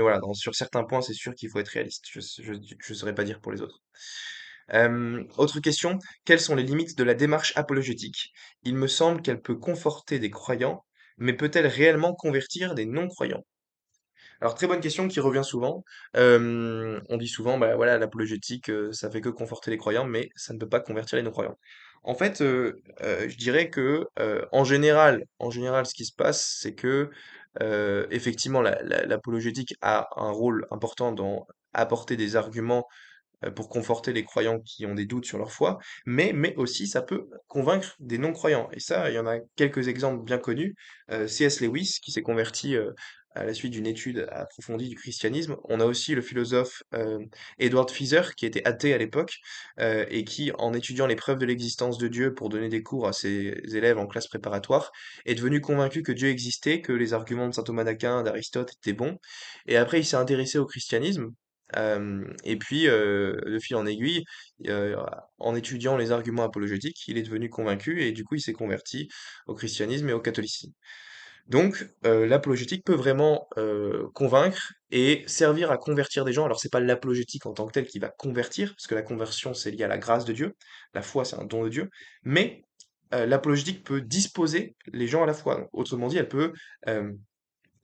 [SPEAKER 1] voilà, sur certains points, c'est sûr qu'il faut être réaliste. Je saurais pas dire pour les autres. Autre question, quelles sont les limites de la démarche apologétique? Il me semble qu'elle peut conforter des croyants, mais peut-elle réellement convertir des non-croyants? Alors, très bonne question qui revient souvent. On dit souvent, bah voilà, l'apologétique, ça fait que conforter les croyants, mais ça ne peut pas convertir les non-croyants. En fait, je dirais que, en général, ce qui se passe, c'est que, effectivement, l'apologétique a un rôle important dans apporter des arguments pour conforter les croyants qui ont des doutes sur leur foi, mais aussi ça peut convaincre des non-croyants. Et ça, il y en a quelques exemples bien connus. C.S. Lewis, qui s'est converti à la suite d'une étude approfondie du christianisme. On a aussi le philosophe Edward Feather, qui était athée à l'époque, et qui, en étudiant les preuves de l'existence de Dieu pour donner des cours à ses élèves en classe préparatoire, est devenu convaincu que Dieu existait, que les arguments de saint Thomas d'Aquin, d'Aristote étaient bons. Et après, il s'est intéressé au christianisme, Et puis, de fil en aiguille, heu, en étudiant les arguments apologétiques, il est devenu convaincu et du coup, il s'est converti au christianisme et au catholicisme. Donc, l'apologétique peut vraiment, convaincre et servir à convertir des gens. Alors c'est pas l'apologétique en tant que telle qui va convertir, parce que la conversion, c'est lié à la grâce de Dieu. La foi, c'est un don de Dieu. Mais, l'apologétique peut disposer les gens à la foi. Donc, autrement dit, hem,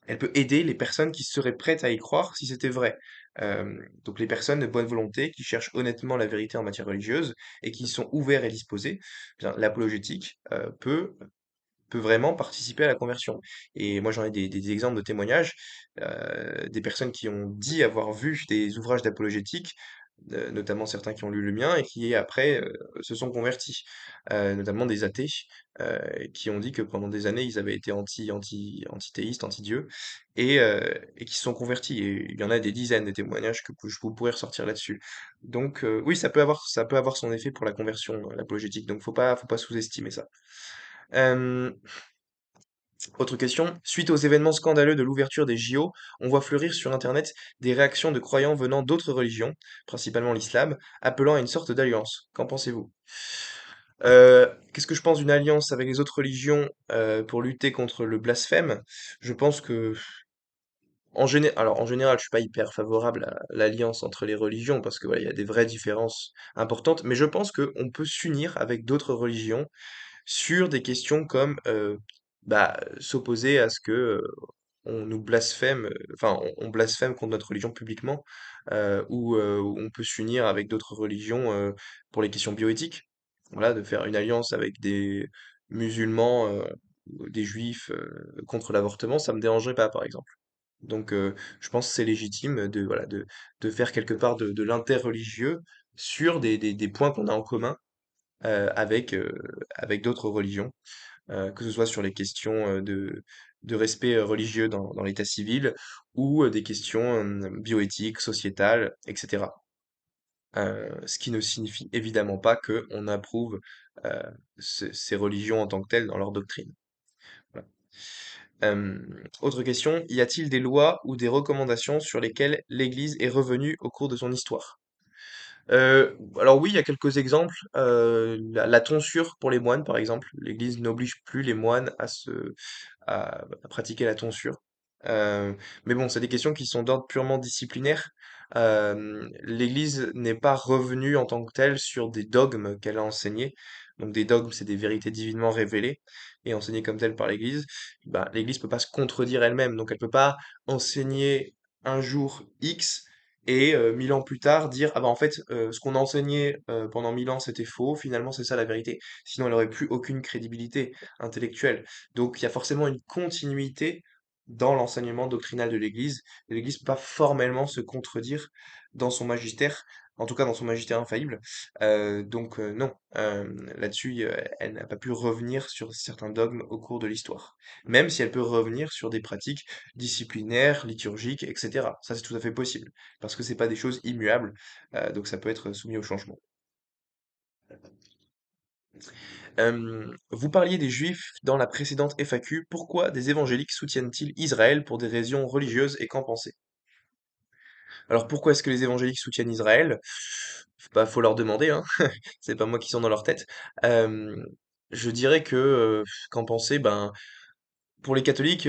[SPEAKER 1] elle peut aider les personnes qui seraient prêtes à y croire si c'était vrai. Donc les personnes de bonne volonté qui cherchent honnêtement la vérité en matière religieuse et qui sont ouverts et disposés, bien l'apologétique, peut vraiment participer à la conversion. Et moi, j'en ai des exemples de témoignages, des personnes qui ont dit avoir vu des ouvrages d'apologétique, notamment certains qui ont lu le mien et qui après se sont convertis, notamment des athées, qui ont dit que pendant des années, ils avaient été antithéistes, anti-Dieu, et qui se sont convertis. Et il y en a des dizaines de témoignages que je vous pourrais ressortir là-dessus. Donc oui, ça peut avoir son effet pour la conversion, l'apologétique. Donc faut pas sous-estimer ça. Euh, Autre question. Suite aux événements scandaleux de l'ouverture des JO, on voit fleurir sur Internet des réactions de croyants venant d'autres religions, principalement l'islam, appelant à une sorte d'alliance. Qu'en pensez-vous? Qu'est-ce que je pense d'une alliance avec les autres religions pour lutter contre le blasphème? Je pense que, alors, en général, je suis pas hyper favorable à l'alliance entre les religions parce que voilà, il y a des vraies différences importantes, mais je pense qu'on peut s'unir avec d'autres religions sur des questions comme s'opposer à ce que on nous blasphème, enfin on blasphème contre notre religion publiquement, ou on peut s'unir avec d'autres religions pour les questions bioéthiques. Voilà, de faire une alliance avec des musulmans, ou des juifs contre l'avortement, ça me dérangerait pas, par exemple. Donc je pense que c'est légitime de faire quelque part de l'interreligieux sur des points qu'on a en commun avec d'autres religions, que ce soit sur les questions de respect religieux dans l'état civil ou des questions bioéthiques, sociétales, etc. Ce qui ne signifie évidemment pas qu'on approuve euh, ces religions en tant que telles dans leur doctrine. Voilà. Autre question, y a-t-il des lois ou des recommandations sur lesquelles l'Église est revenue au cours de son histoire? Alors oui, il y a quelques exemples. La tonsure pour les moines, par exemple. L'Église n'oblige plus les moines à pratiquer la tonsure. Mais bon, c'est des questions qui sont d'ordre purement disciplinaire. L'Église n'est pas revenue en tant que telle sur des dogmes qu'elle a enseignés. Donc des dogmes, c'est des vérités divinement révélées et enseignées comme telles par l'Église. Bah, l'Église peut pas se contredire elle-même, donc elle peut pas enseigner un jour X et 1000 ans plus tard dire ah bah en fait ce qu'on a enseigné pendant 1000 ans c'était faux, finalement c'est ça la vérité. Sinon elle aurait plus aucune crédibilité intellectuelle. Donc il y a forcément une continuité dans l'enseignement doctrinal de l'Église. L'Église peut pas formellement se contredire dans son magistère, en tout cas dans son magistère infaillible. Donc non, là-dessus, elle n'a pas pu revenir sur certains dogmes au cours de l'histoire. Même si elle peut revenir sur des pratiques disciplinaires, liturgiques, etc. Ça, c'est tout à fait possible, parce que c'est pas des choses immuables, donc ça peut être soumis au changement. Vous parliez des Juifs dans la précédente FAQ. Pourquoi des évangéliques soutiennent-ils Israël pour des raisons religieuses et qu'en pensez? Alors pourquoi est-ce que les évangéliques soutiennent Israël? Bah, faut leur demander, hein. C'est pas moi qui sont dans leur tête. Hem, je dirais que, qu'en penser? Ben, pour les catholiques,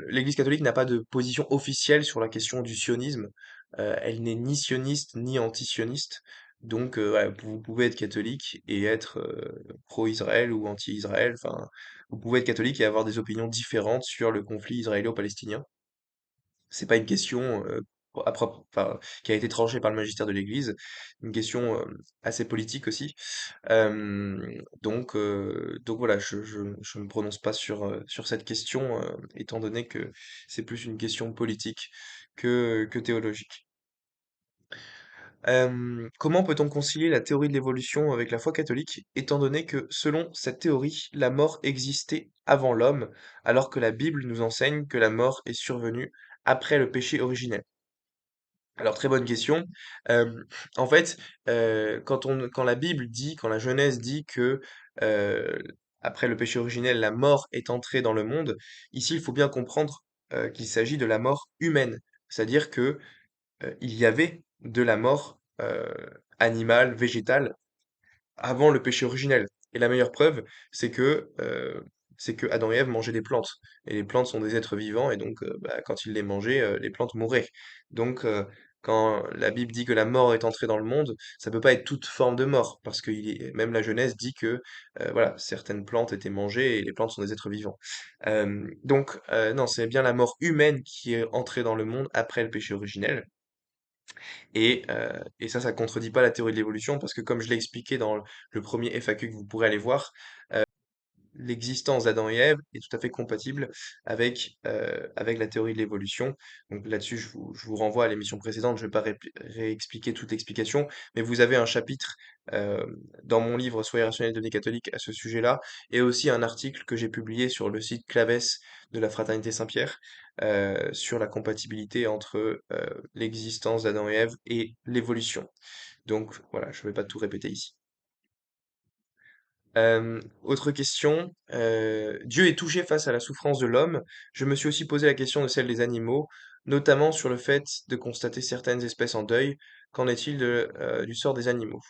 [SPEAKER 1] l'Église catholique n'a pas de position officielle sur la question du sionisme. Elle n'est ni sioniste ni anti-sioniste. Donc, ouais, vous pouvez être catholique et être pro-Israël ou anti-Israël. Enfin, vous pouvez être catholique et avoir des opinions différentes sur le conflit israélo-palestinien. C'est pas une question qui a été tranchée par le magistère de l'Église, une question assez politique aussi. Donc voilà, je me prononce pas sur cette question, étant donné que c'est plus une question politique que théologique. Comment peut-on concilier la théorie de l'évolution avec la foi catholique, étant donné que, selon cette théorie, la mort existait avant l'homme, alors que la Bible nous enseigne que la mort est survenue après le péché originel? Alors, très bonne question. En fait, quand la Bible dit, quand la Genèse dit que euh, après le péché originel, la mort est entrée dans le monde, ici, il faut bien comprendre qu'il s'agit de la mort humaine. C'est-à-dire que il y avait de la mort animale, végétale, avant le péché originel. Et la meilleure preuve, c'est que Adam et Ève mangeaient des plantes. Et les plantes sont des êtres vivants, et donc bah, quand ils les mangeaient, les plantes mouraient. Donc quand la Bible dit que la mort est entrée dans le monde, ça peut pas être toute forme de mort, parce que même la Genèse dit que voilà, certaines plantes étaient mangées, et les plantes sont des êtres vivants. Non, c'est bien la mort humaine qui est entrée dans le monde après le péché originel. Et ça contredit pas la théorie de l'évolution parce que comme je l'ai expliqué dans le premier FAQ que vous pourrez aller voir, l'existence d'Adam et Ève est tout à fait compatible avec la théorie de l'évolution. Donc là-dessus, je vous renvoie à l'émission précédente, je ne vais pas réexpliquer toute l'explication, mais vous avez un chapitre euh, dans mon livre Soyez rationnel, devenez catholique à ce sujet-là, et aussi un article que j'ai publié sur le site Claves de la Fraternité Saint-Pierre sur la compatibilité entre l'existence d'Adam et Ève et l'évolution. Donc voilà, je ne vais pas tout répéter ici. Autre question. Dieu est touché face à la souffrance de l'homme. Je me suis aussi posé la question de celle des animaux, notamment sur le fait de constater certaines espèces en deuil. Qu'en est-il du sort des animaux?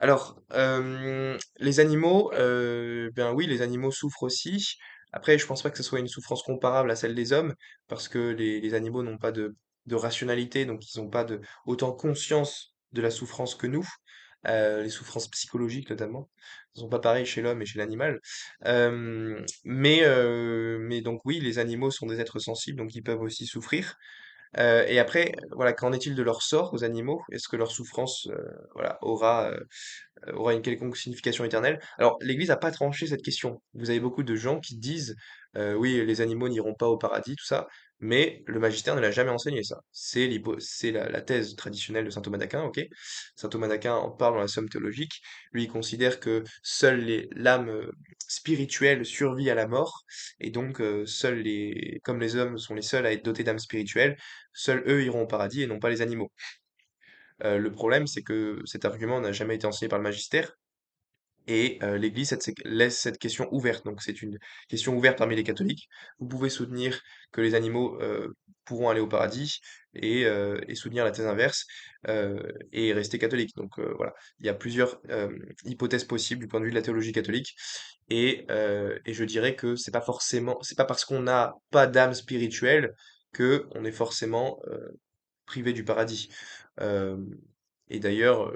[SPEAKER 1] Alors, les animaux, bien oui, les animaux souffrent aussi. Après, je pense pas que ce soit une souffrance comparable à celle des hommes, parce que les animaux n'ont pas de rationalité, donc ils n'ont pas autant conscience de la souffrance que nous, les souffrances psychologiques notamment. Elles sont pas pareilles chez l'homme et chez l'animal. Mais donc oui, les animaux sont des êtres sensibles, donc ils peuvent aussi souffrir. Et après, voilà, qu'en est-il de leur sort aux animaux? Est-ce que leur souffrance, voilà, aura une quelconque signification éternelle? Alors, l'Église n'a pas tranché cette question. Vous avez beaucoup de gens qui disent, oui, les animaux n'iront pas au paradis, tout ça, mais le magistère ne l'a jamais enseigné, ça. C'est la thèse traditionnelle de saint Thomas d'Aquin, ok? Saint Thomas d'Aquin en parle dans la Somme théologique. Lui, il considère que seule l'âme spirituelle survit à la mort, et donc comme les hommes sont les seuls à être dotés d'âme spirituelle, seuls eux iront au paradis et non pas les animaux. Le problème, c'est que cet argument n'a jamais été enseigné par le magistère et l'Église laisse cette question ouverte. Donc c'est une question ouverte parmi les catholiques. Vous pouvez soutenir que les animaux pourront aller au paradis et soutenir la thèse inverse et rester catholique. Donc voilà, il y a plusieurs hypothèses possibles du point de vue de la théologie catholique et je dirais que c'est pas parce qu'on n'a pas d'âme spirituelle que on est forcément privé du paradis. Euh, et d'ailleurs,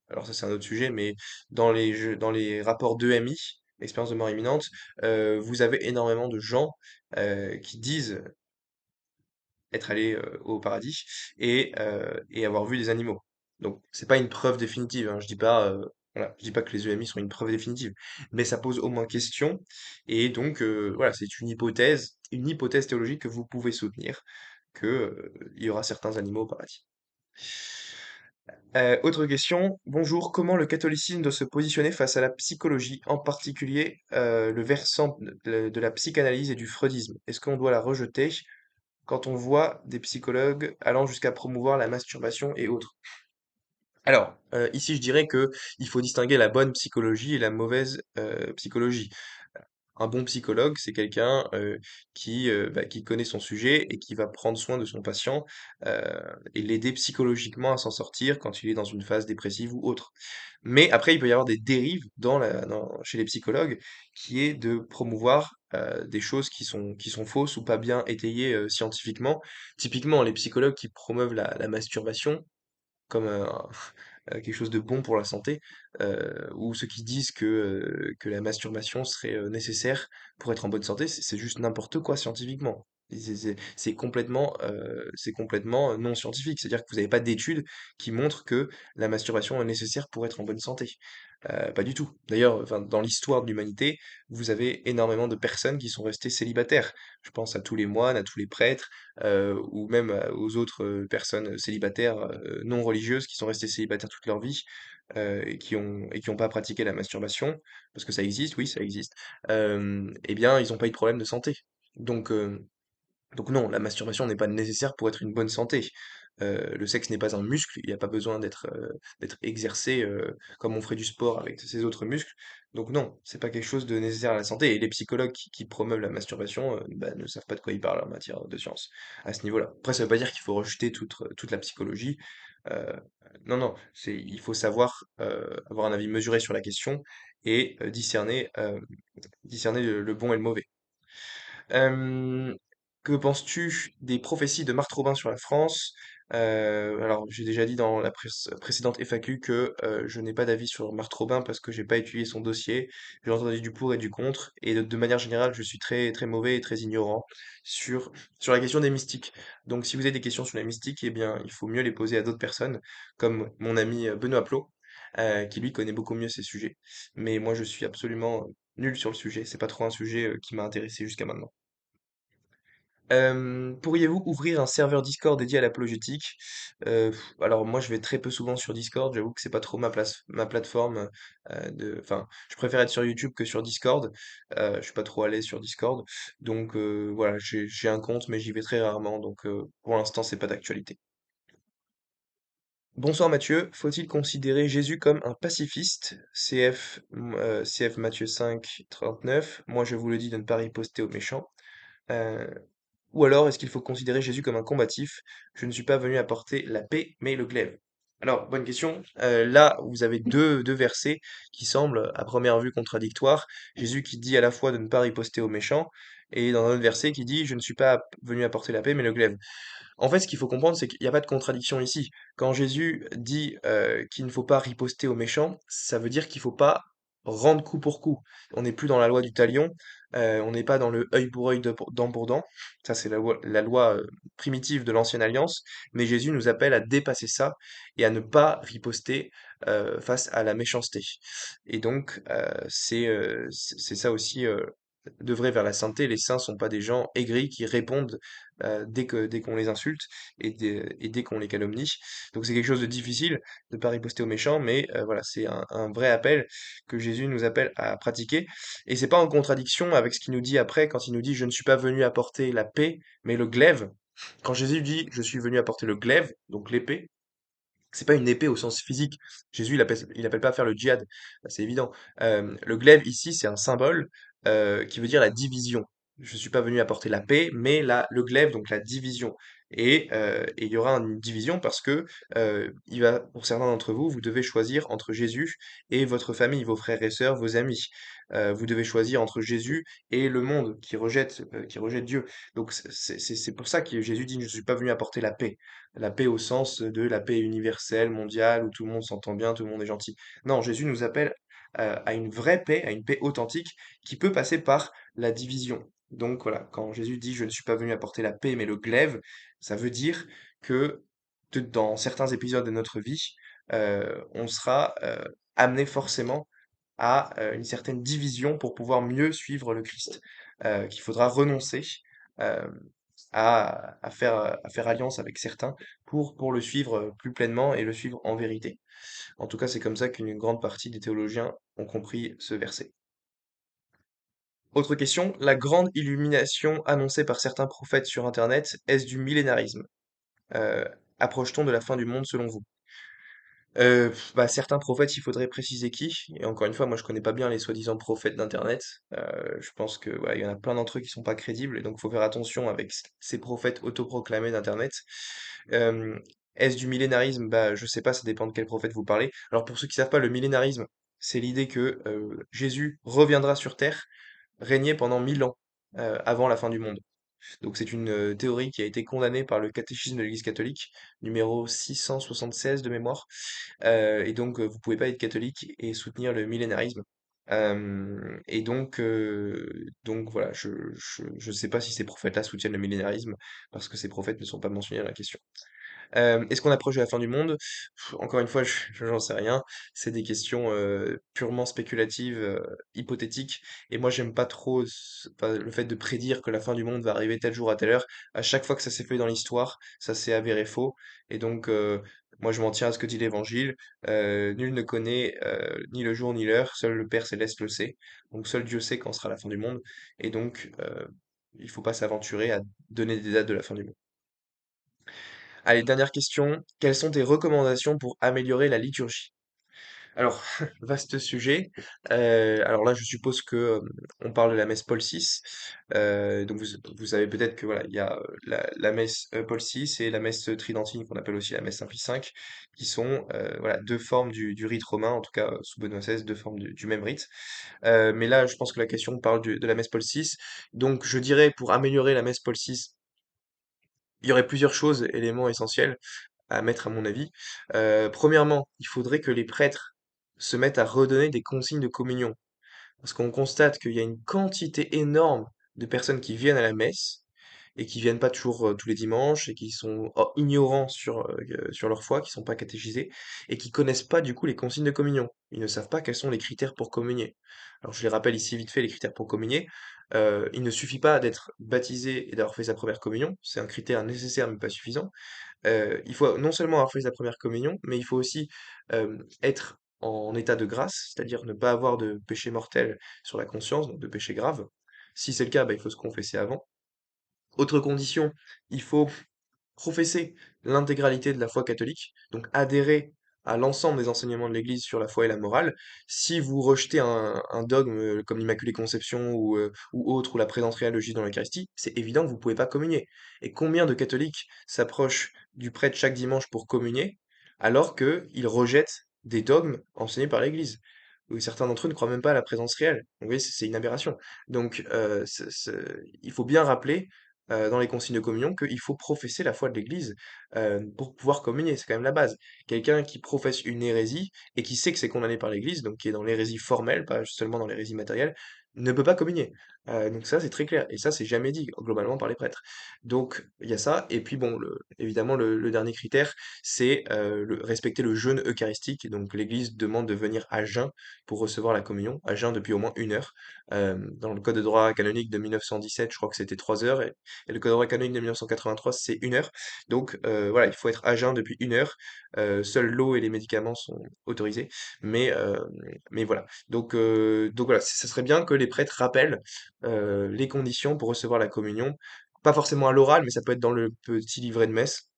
[SPEAKER 1] alors ça c'est un autre sujet, mais dans les rapports d'EMI, expérience de mort imminente, vous avez énormément de gens qui disent être allés au paradis et avoir vu des animaux. Donc c'est pas une preuve définitive, hein. Voilà, je dis pas que les EMI sont une preuve définitive, mais ça pose au moins question. Et donc voilà, c'est une hypothèse théologique que vous pouvez soutenir que il y aura certains animaux au paradis. Autre question. Bonjour, comment le catholicisme doit se positionner face à la psychologie, en particulier le versant de la psychanalyse et du freudisme? Est-ce qu'on doit la rejeter quand on voit des psychologues allant jusqu'à promouvoir la masturbation et autres? Alors, ici je dirais que il faut distinguer la bonne psychologie et la mauvaise psychologie. Un bon psychologue, c'est quelqu'un qui connaît son sujet et qui va prendre soin de son patient et l'aider psychologiquement à s'en sortir quand il est dans une phase dépressive ou autre. Mais après, il peut y avoir des dérives chez les psychologues qui est de promouvoir des choses qui sont fausses ou pas bien étayées scientifiquement. Typiquement, les psychologues qui promeuvent la masturbation, comme quelque chose de bon pour la santé, ou ceux qui disent que la masturbation serait nécessaire pour être en bonne santé, c'est juste n'importe quoi scientifiquement. C'est complètement non scientifique. C'est-à-dire que vous n'avez pas d'études qui montrent que la masturbation est nécessaire pour être en bonne santé. Pas du tout. D'ailleurs, enfin, dans l'histoire de l'humanité, vous avez énormément de personnes qui sont restées célibataires. Je pense à tous les moines, à tous les prêtres, ou même aux autres personnes célibataires non religieuses qui sont restées célibataires toute leur vie et qui ont pas pratiqué la masturbation, parce que ça existe, oui, ça existe, eh bien, ils n'ont pas eu de problème de santé. Donc, euh, donc non, la masturbation n'est pas nécessaire pour être une bonne santé. Le sexe n'est pas un muscle, il n'y a pas besoin d'être exercé comme on ferait du sport avec ses autres muscles. Donc non, c'est pas quelque chose de nécessaire à la santé. Et les psychologues qui promeuvent la masturbation bah, ne savent pas de quoi ils parlent en matière de science à ce niveau-là. Après, ça veut pas dire qu'il faut rejeter toute la psychologie. Euh, non, non, il faut savoir avoir un avis mesuré sur la question et discerner le bon et le mauvais. Euh, que penses-tu des prophéties de Marc Robin sur la France? Alors, j'ai déjà dit dans la précédente FAQ que je n'ai pas d'avis sur Marc Robin parce que j'ai pas étudié son dossier. J'ai entendu du pour et du contre, et de manière générale, je suis très très mauvais et très ignorant sur sur la question des mystiques. Donc, si vous avez des questions sur les mystiques, eh bien, il faut mieux les poser à d'autres personnes, comme mon ami Benoît Plot, qui lui connaît beaucoup mieux ces sujets. Mais moi, je suis absolument nul sur le sujet. C'est pas trop un sujet qui m'a intéressé jusqu'à maintenant. Pourriez-vous ouvrir un serveur Discord dédié à l'apologétique? Alors moi je vais très peu souvent sur Discord, j'avoue que c'est pas trop ma plateforme enfin je préfère être sur YouTube que sur Discord. Je suis pas trop à l'aise sur Discord. Donc voilà, j'ai un compte mais j'y vais très rarement, donc pour l'instant c'est pas d'actualité. Bonsoir Mathieu, faut-il considérer Jésus comme un pacifiste? CF Matthieu 5, 39. Moi je vous le dis de ne pas riposter aux méchants. Euh, Ou alors, est-ce qu'il faut considérer Jésus comme un combatif? Je ne suis pas venu apporter la paix, mais le glaive. Alors, bonne question. Là, vous avez deux versets qui semblent, à première vue, contradictoires. Jésus qui dit à la fois de ne pas riposter aux méchants, et dans un autre verset qui dit, je ne suis pas venu apporter la paix, mais le glaive. En fait, ce qu'il faut comprendre, c'est qu'il n'y a pas de contradiction ici. Quand Jésus dit qu'il ne faut pas riposter aux méchants, ça veut dire qu'il ne faut pas rendre coup pour coup. On n'est plus dans la loi du talion, on n'est pas dans le œil pour œil, dent pour dent. Ça, c'est la loi primitive de l'ancienne alliance. Mais Jésus nous appelle à dépasser ça et à ne pas riposter face à la méchanceté. Et donc, c'est ça aussi. D'œuvrer vers la sainteté, les saints sont pas des gens aigris qui répondent dès qu'on les insulte et dès qu'on les calomnie. Donc c'est quelque chose de difficile de pas riposter aux méchants, mais voilà, c'est un vrai appel que Jésus nous appelle à pratiquer. Et c'est pas en contradiction avec ce qu'il nous dit après quand il nous dit je ne suis pas venu apporter la paix, mais le glaive. Quand Jésus dit je suis venu apporter le glaive, donc l'épée, c'est pas une épée au sens physique. Jésus, il appelle pas à faire le djihad, c'est évident. Le glaive ici, c'est un symbole qui veut dire la division. Je suis pas venu apporter la paix, mais le glaive, donc la division. Et il y aura une division parce que pour certains d'entre vous, vous devez choisir entre Jésus et votre famille, vos frères et sœurs, vos amis. Vous devez choisir entre Jésus et le monde qui rejette Dieu. Donc c'est pour ça que Jésus dit, je ne suis pas venu apporter la paix. La paix au sens de la paix universelle, mondiale, où tout le monde s'entend bien, tout le monde est gentil. Non, Jésus nous appelle à une vraie paix, à une paix authentique, qui peut passer par la division. Donc voilà, quand Jésus dit je ne suis pas venu apporter la paix, mais le glaive, ça veut dire que dans certains épisodes de notre vie, on sera amené forcément à une certaine division pour pouvoir mieux suivre le Christ, qu'il faudra renoncer euh, à faire alliance avec certains pour le suivre plus pleinement et le suivre en vérité. En tout cas, c'est comme ça qu'une grande partie des théologiens ont compris ce verset. Autre question, la grande illumination annoncée par certains prophètes sur Internet, est-ce du millénarisme? Euh, Approche-t-on de la fin du monde selon vous? Bah, certains prophètes, il faudrait préciser qui. Et encore une fois, moi je connais pas bien les soi-disant prophètes d'Internet. Je pense que ouais, il y en a plein d'entre eux qui sont pas crédibles, et donc faut faire attention avec ces prophètes autoproclamés d'Internet. Euh, Est-ce du millénarisme? Bah, je sais pas, ça dépend de quel prophète vous parlez. Alors pour ceux qui savent pas, le millénarisme, c'est l'idée que Jésus reviendra sur Terre, régner pendant 1000 ans avant la fin du monde. Donc c'est une théorie qui a été condamnée par le catéchisme de l'Église catholique, numéro 676 de mémoire. Et donc, vous pouvez pas être catholique et soutenir le millénarisme. Et donc voilà, je sais pas si ces prophètes-là soutiennent le millénarisme, parce que ces prophètes ne sont pas mentionnés dans la question. Est-ce qu'on approche de la fin du monde? Encore une fois, j'en sais rien. C'est des questions purement spéculatives, hypothétiques. Et moi, j'aime pas trop enfin, le fait de prédire que la fin du monde va arriver tel jour à telle heure. À chaque fois que ça s'est fait dans l'histoire, ça s'est avéré faux. Et donc, moi, je m'en tiens à ce que dit l'Évangile. Nul ne connaît ni le jour ni l'heure. Seul le Père céleste le sait. Donc, seul Dieu sait quand sera la fin du monde. Et donc, il faut pas s'aventurer à donner des dates de la fin du monde. Allez, dernière question. Quelles sont tes recommandations pour améliorer la liturgie? Alors, vaste sujet. Alors là, je suppose que on parle de la messe Paul VI. Donc vous savez peut-être que voilà, il y a la messe Paul VI et la messe tridentine qu'on appelle aussi la messe Saint-Pie V, qui sont voilà deux formes du rite romain, en tout cas sous Benoît XVI, deux formes du même rite. Mais là, je pense que la question parle de la messe Paul VI. Donc je dirais pour améliorer la messe Paul VI, il y aurait plusieurs choses, éléments essentiels à mettre à mon avis. Premièrement, il faudrait que les prêtres se mettent à redonner des consignes de communion. Parce qu'on constate qu'il y a une quantité énorme de personnes qui viennent à la messe et qui viennent pas toujours tous les dimanches et qui sont ignorants sur leur foi, qui sont pas catéchisés et qui connaissent pas du coup les consignes de communion. Ils ne savent pas quels sont les critères pour communier. Alors je les rappelle ici vite fait les critères pour communier. Il ne suffit pas d'être baptisé et d'avoir fait sa première communion, c'est un critère nécessaire mais pas suffisant. Il faut non seulement avoir fait sa première communion, mais il faut aussi être en état de grâce, c'est-à-dire ne pas avoir de péché mortel sur la conscience, donc de péché grave. Si c'est le cas, bah, il faut se confesser avant. Autre condition, il faut professer l'intégralité de la foi catholique, donc adhérer à l'ensemble des enseignements de l'Église sur la foi et la morale. Si vous rejetez un dogme comme l'Immaculée Conception ou autre, ou la présence réelle de Jésus dans l'Eucharistie, c'est évident que vous ne pouvez pas communier. Et combien de catholiques s'approchent du prêtre chaque dimanche pour communier, alors qu'ils rejettent des dogmes enseignés par l'Église? Ou certains d'entre eux ne croient même pas à la présence réelle. Donc, vous voyez, c'est une aberration. Donc, il faut bien rappeler dans les consignes de communion qu'il faut professer la foi de l'Église pour pouvoir communier, c'est quand même la base. Quelqu'un qui professe une hérésie et qui sait que c'est condamné par l'Église, donc qui est dans l'hérésie formelle, pas seulement dans l'hérésie matérielle, ne peut pas communier. Donc ça, c'est très clair. Et ça, c'est jamais dit globalement par les prêtres. Donc il y a ça. Et puis bon, évidemment, le dernier critère, c'est respecter le jeûne eucharistique. Donc l'Église demande de venir à jeun pour recevoir la communion, à jeun depuis au moins 1 heure. Dans le code de droit canonique de 1917, je crois que c'était 3 heures, et le code romain canonique de 1983, c'est 1 heure. Donc voilà, il faut être à jeun depuis 1 heure. Seule l'eau et les médicaments sont autorisés. Mais, euh, mais voilà. Donc voilà, ça serait bien que les prêtres rappellent les conditions pour recevoir la communion. Pas forcément à l'oral, mais ça peut être dans le petit livret de messe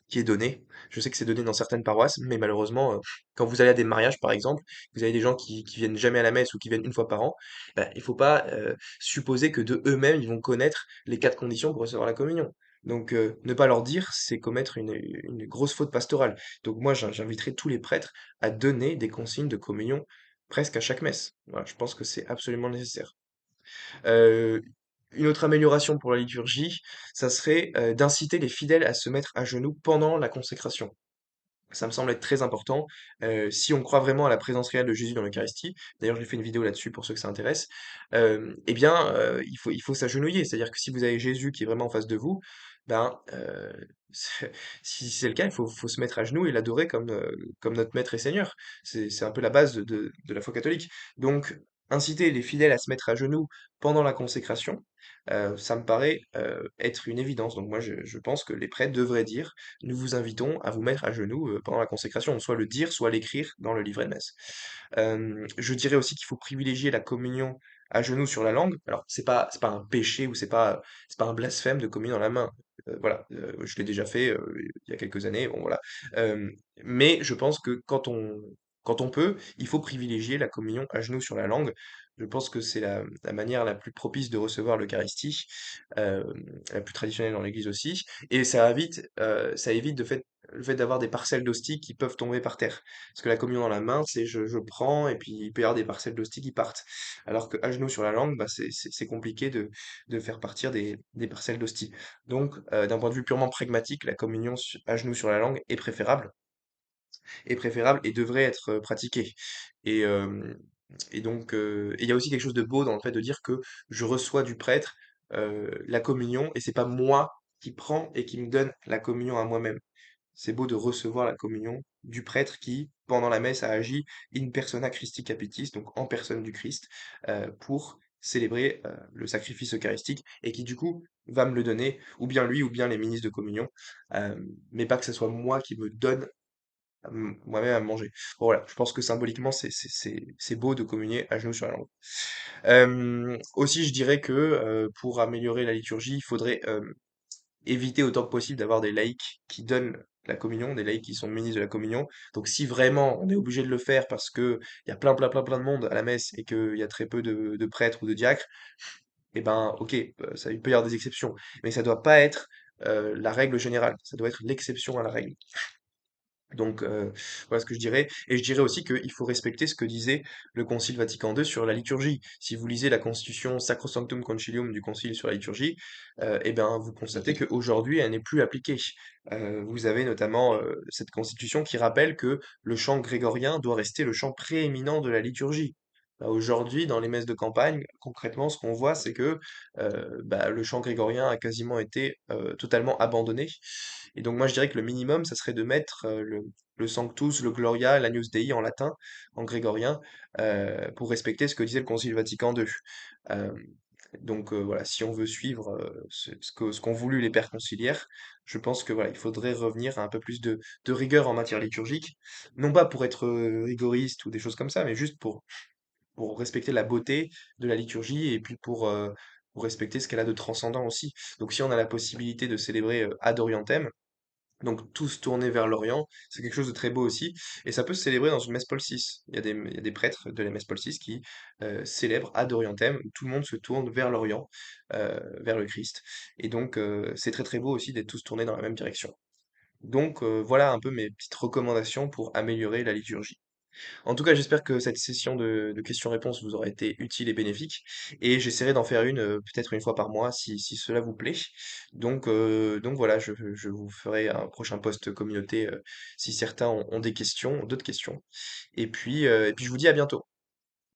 [SPEAKER 1] qui est donné. Je sais que c'est donné dans certaines paroisses, mais malheureusement, quand vous allez à des mariages, par exemple, vous avez des gens qui viennent jamais à la messe ou qui viennent une fois par an, bah, il faut pas supposer que de eux-mêmes, ils vont connaître les 4 conditions pour recevoir la communion. Donc, ne pas leur dire, c'est commettre une grosse faute pastorale. Donc moi, j'inviterai tous les prêtres à donner des consignes de communion presque à chaque messe. Voilà, je pense que c'est absolument nécessaire. Heu, une autre amélioration pour la liturgie, ça serait, d'inciter les fidèles à se mettre à genoux pendant la consécration. Ça me semble être très important. Si on croit vraiment à la présence réelle de Jésus dans l'Eucharistie, d'ailleurs j'ai fait une vidéo là-dessus pour ceux que ça intéresse, eh bien, il faut s'agenouiller. C'est-à-dire que si vous avez Jésus qui est vraiment en face de vous, ben, si c'est le cas, il faut se mettre à genoux et l'adorer comme notre Maître et Seigneur. C'est un peu la base de la foi catholique. Donc, inciter les fidèles à se mettre à genoux pendant la consécration, ça me paraît, être une évidence. Donc moi je pense que les prêtres devraient dire: «Nous vous invitons à vous mettre à genoux, pendant la consécration», soit le dire, soit l'écrire dans le livret de messe. Je dirais aussi qu'il faut privilégier la communion à genoux sur la langue. Alors c'est pas un péché ou c'est pas un blasphème de communier dans la main. Voilà, je l'ai déjà fait, il y a quelques années, bon voilà. Hem, mais je pense que quand on peut, il faut privilégier la communion à genoux sur la langue. Je pense que c'est la manière la plus propice de recevoir l'Eucharistie, la plus traditionnelle dans l'Église aussi, et ça évite le fait d'avoir des parcelles d'hostie qui peuvent tomber par terre. Parce que la communion dans la main, c'est je prends et puis il peut y avoir des parcelles d'hostie qui partent. Alors que à genoux sur la langue, bah, c'est compliqué de faire partir des parcelles d'hostie. Donc, d'un point de vue purement pragmatique, la communion à genoux sur la langue est préférable et devrait être pratiquée. Et, et donc, et il y a aussi quelque chose de beau dans le fait de dire que je reçois du prêtre la communion et c'est pas moi qui prends et qui me donne la communion à moi-même. C'est beau de recevoir la communion du prêtre qui, pendant la messe, a agi in persona Christi Capitis, donc en personne du Christ, pour célébrer le sacrifice eucharistique, et qui du coup va me le donner, ou bien lui, ou bien les ministres de communion, mais pas que ce soit moi qui me donne moi-même à manger. Bon, voilà, je pense que symboliquement, c'est beau de communier à genoux sur la langue. Aussi, je dirais que pour améliorer la liturgie, il faudrait éviter autant que possible d'avoir des laïcs qui donnent la communion, des laïcs qui sont ministres de la communion. Donc si vraiment on est obligé de le faire parce que il y a plein de monde à la messe et qu'il y a très peu de prêtres ou de diacres, eh ben ok, ça, il peut y avoir des exceptions, mais ça doit pas être la règle générale, ça doit être l'exception à la règle. Donc voilà ce que je dirais. Et je dirais aussi qu'il faut respecter ce que disait le Concile Vatican II sur la liturgie. Si vous lisez la constitution Sacrosanctum Concilium du Concile sur la liturgie, eh ben, vous constatez qu'aujourd'hui, elle n'est plus appliquée. Vous avez notamment cette constitution qui rappelle que le chant grégorien doit rester le chant prééminent de la liturgie. Bah, aujourd'hui, dans les messes de campagne, concrètement, ce qu'on voit, c'est que bah, le chant grégorien a quasiment été totalement abandonné. Et donc moi je dirais que le minimum, ça serait de mettre le Sanctus, le Gloria, l'Agnus Dei en latin, en grégorien, pour respecter ce que disait le Concile Vatican II. Euh, donc voilà, si on veut suivre ce qu'ont voulu les pères conciliaires, je pense que voilà, il faudrait revenir à un peu plus de rigueur en matière liturgique, non pas pour être rigoriste ou des choses comme ça, mais juste pour respecter la beauté de la liturgie et puis pour respecter ce qu'elle a de transcendant aussi. Donc si on a la possibilité de célébrer Ad Orientem, donc tous tournés vers l'Orient, c'est quelque chose de très beau aussi, et ça peut se célébrer dans une messe Paul VI. Il y a des prêtres de la messe Paul VI qui célèbrent Ad Orientem, où tout le monde se tourne vers l'Orient, vers le Christ. Et donc c'est très très beau aussi d'être tous tournés dans la même direction. Donc voilà un peu mes petites recommandations pour améliorer la liturgie. En tout cas, j'espère que cette session de questions-réponses vous aura été utile et bénéfique. Et j'essaierai d'en faire une peut-être une fois par mois si cela vous plaît. Donc voilà, je vous ferai un prochain post communauté si certains ont des questions, d'autres questions. Et puis je vous dis à bientôt.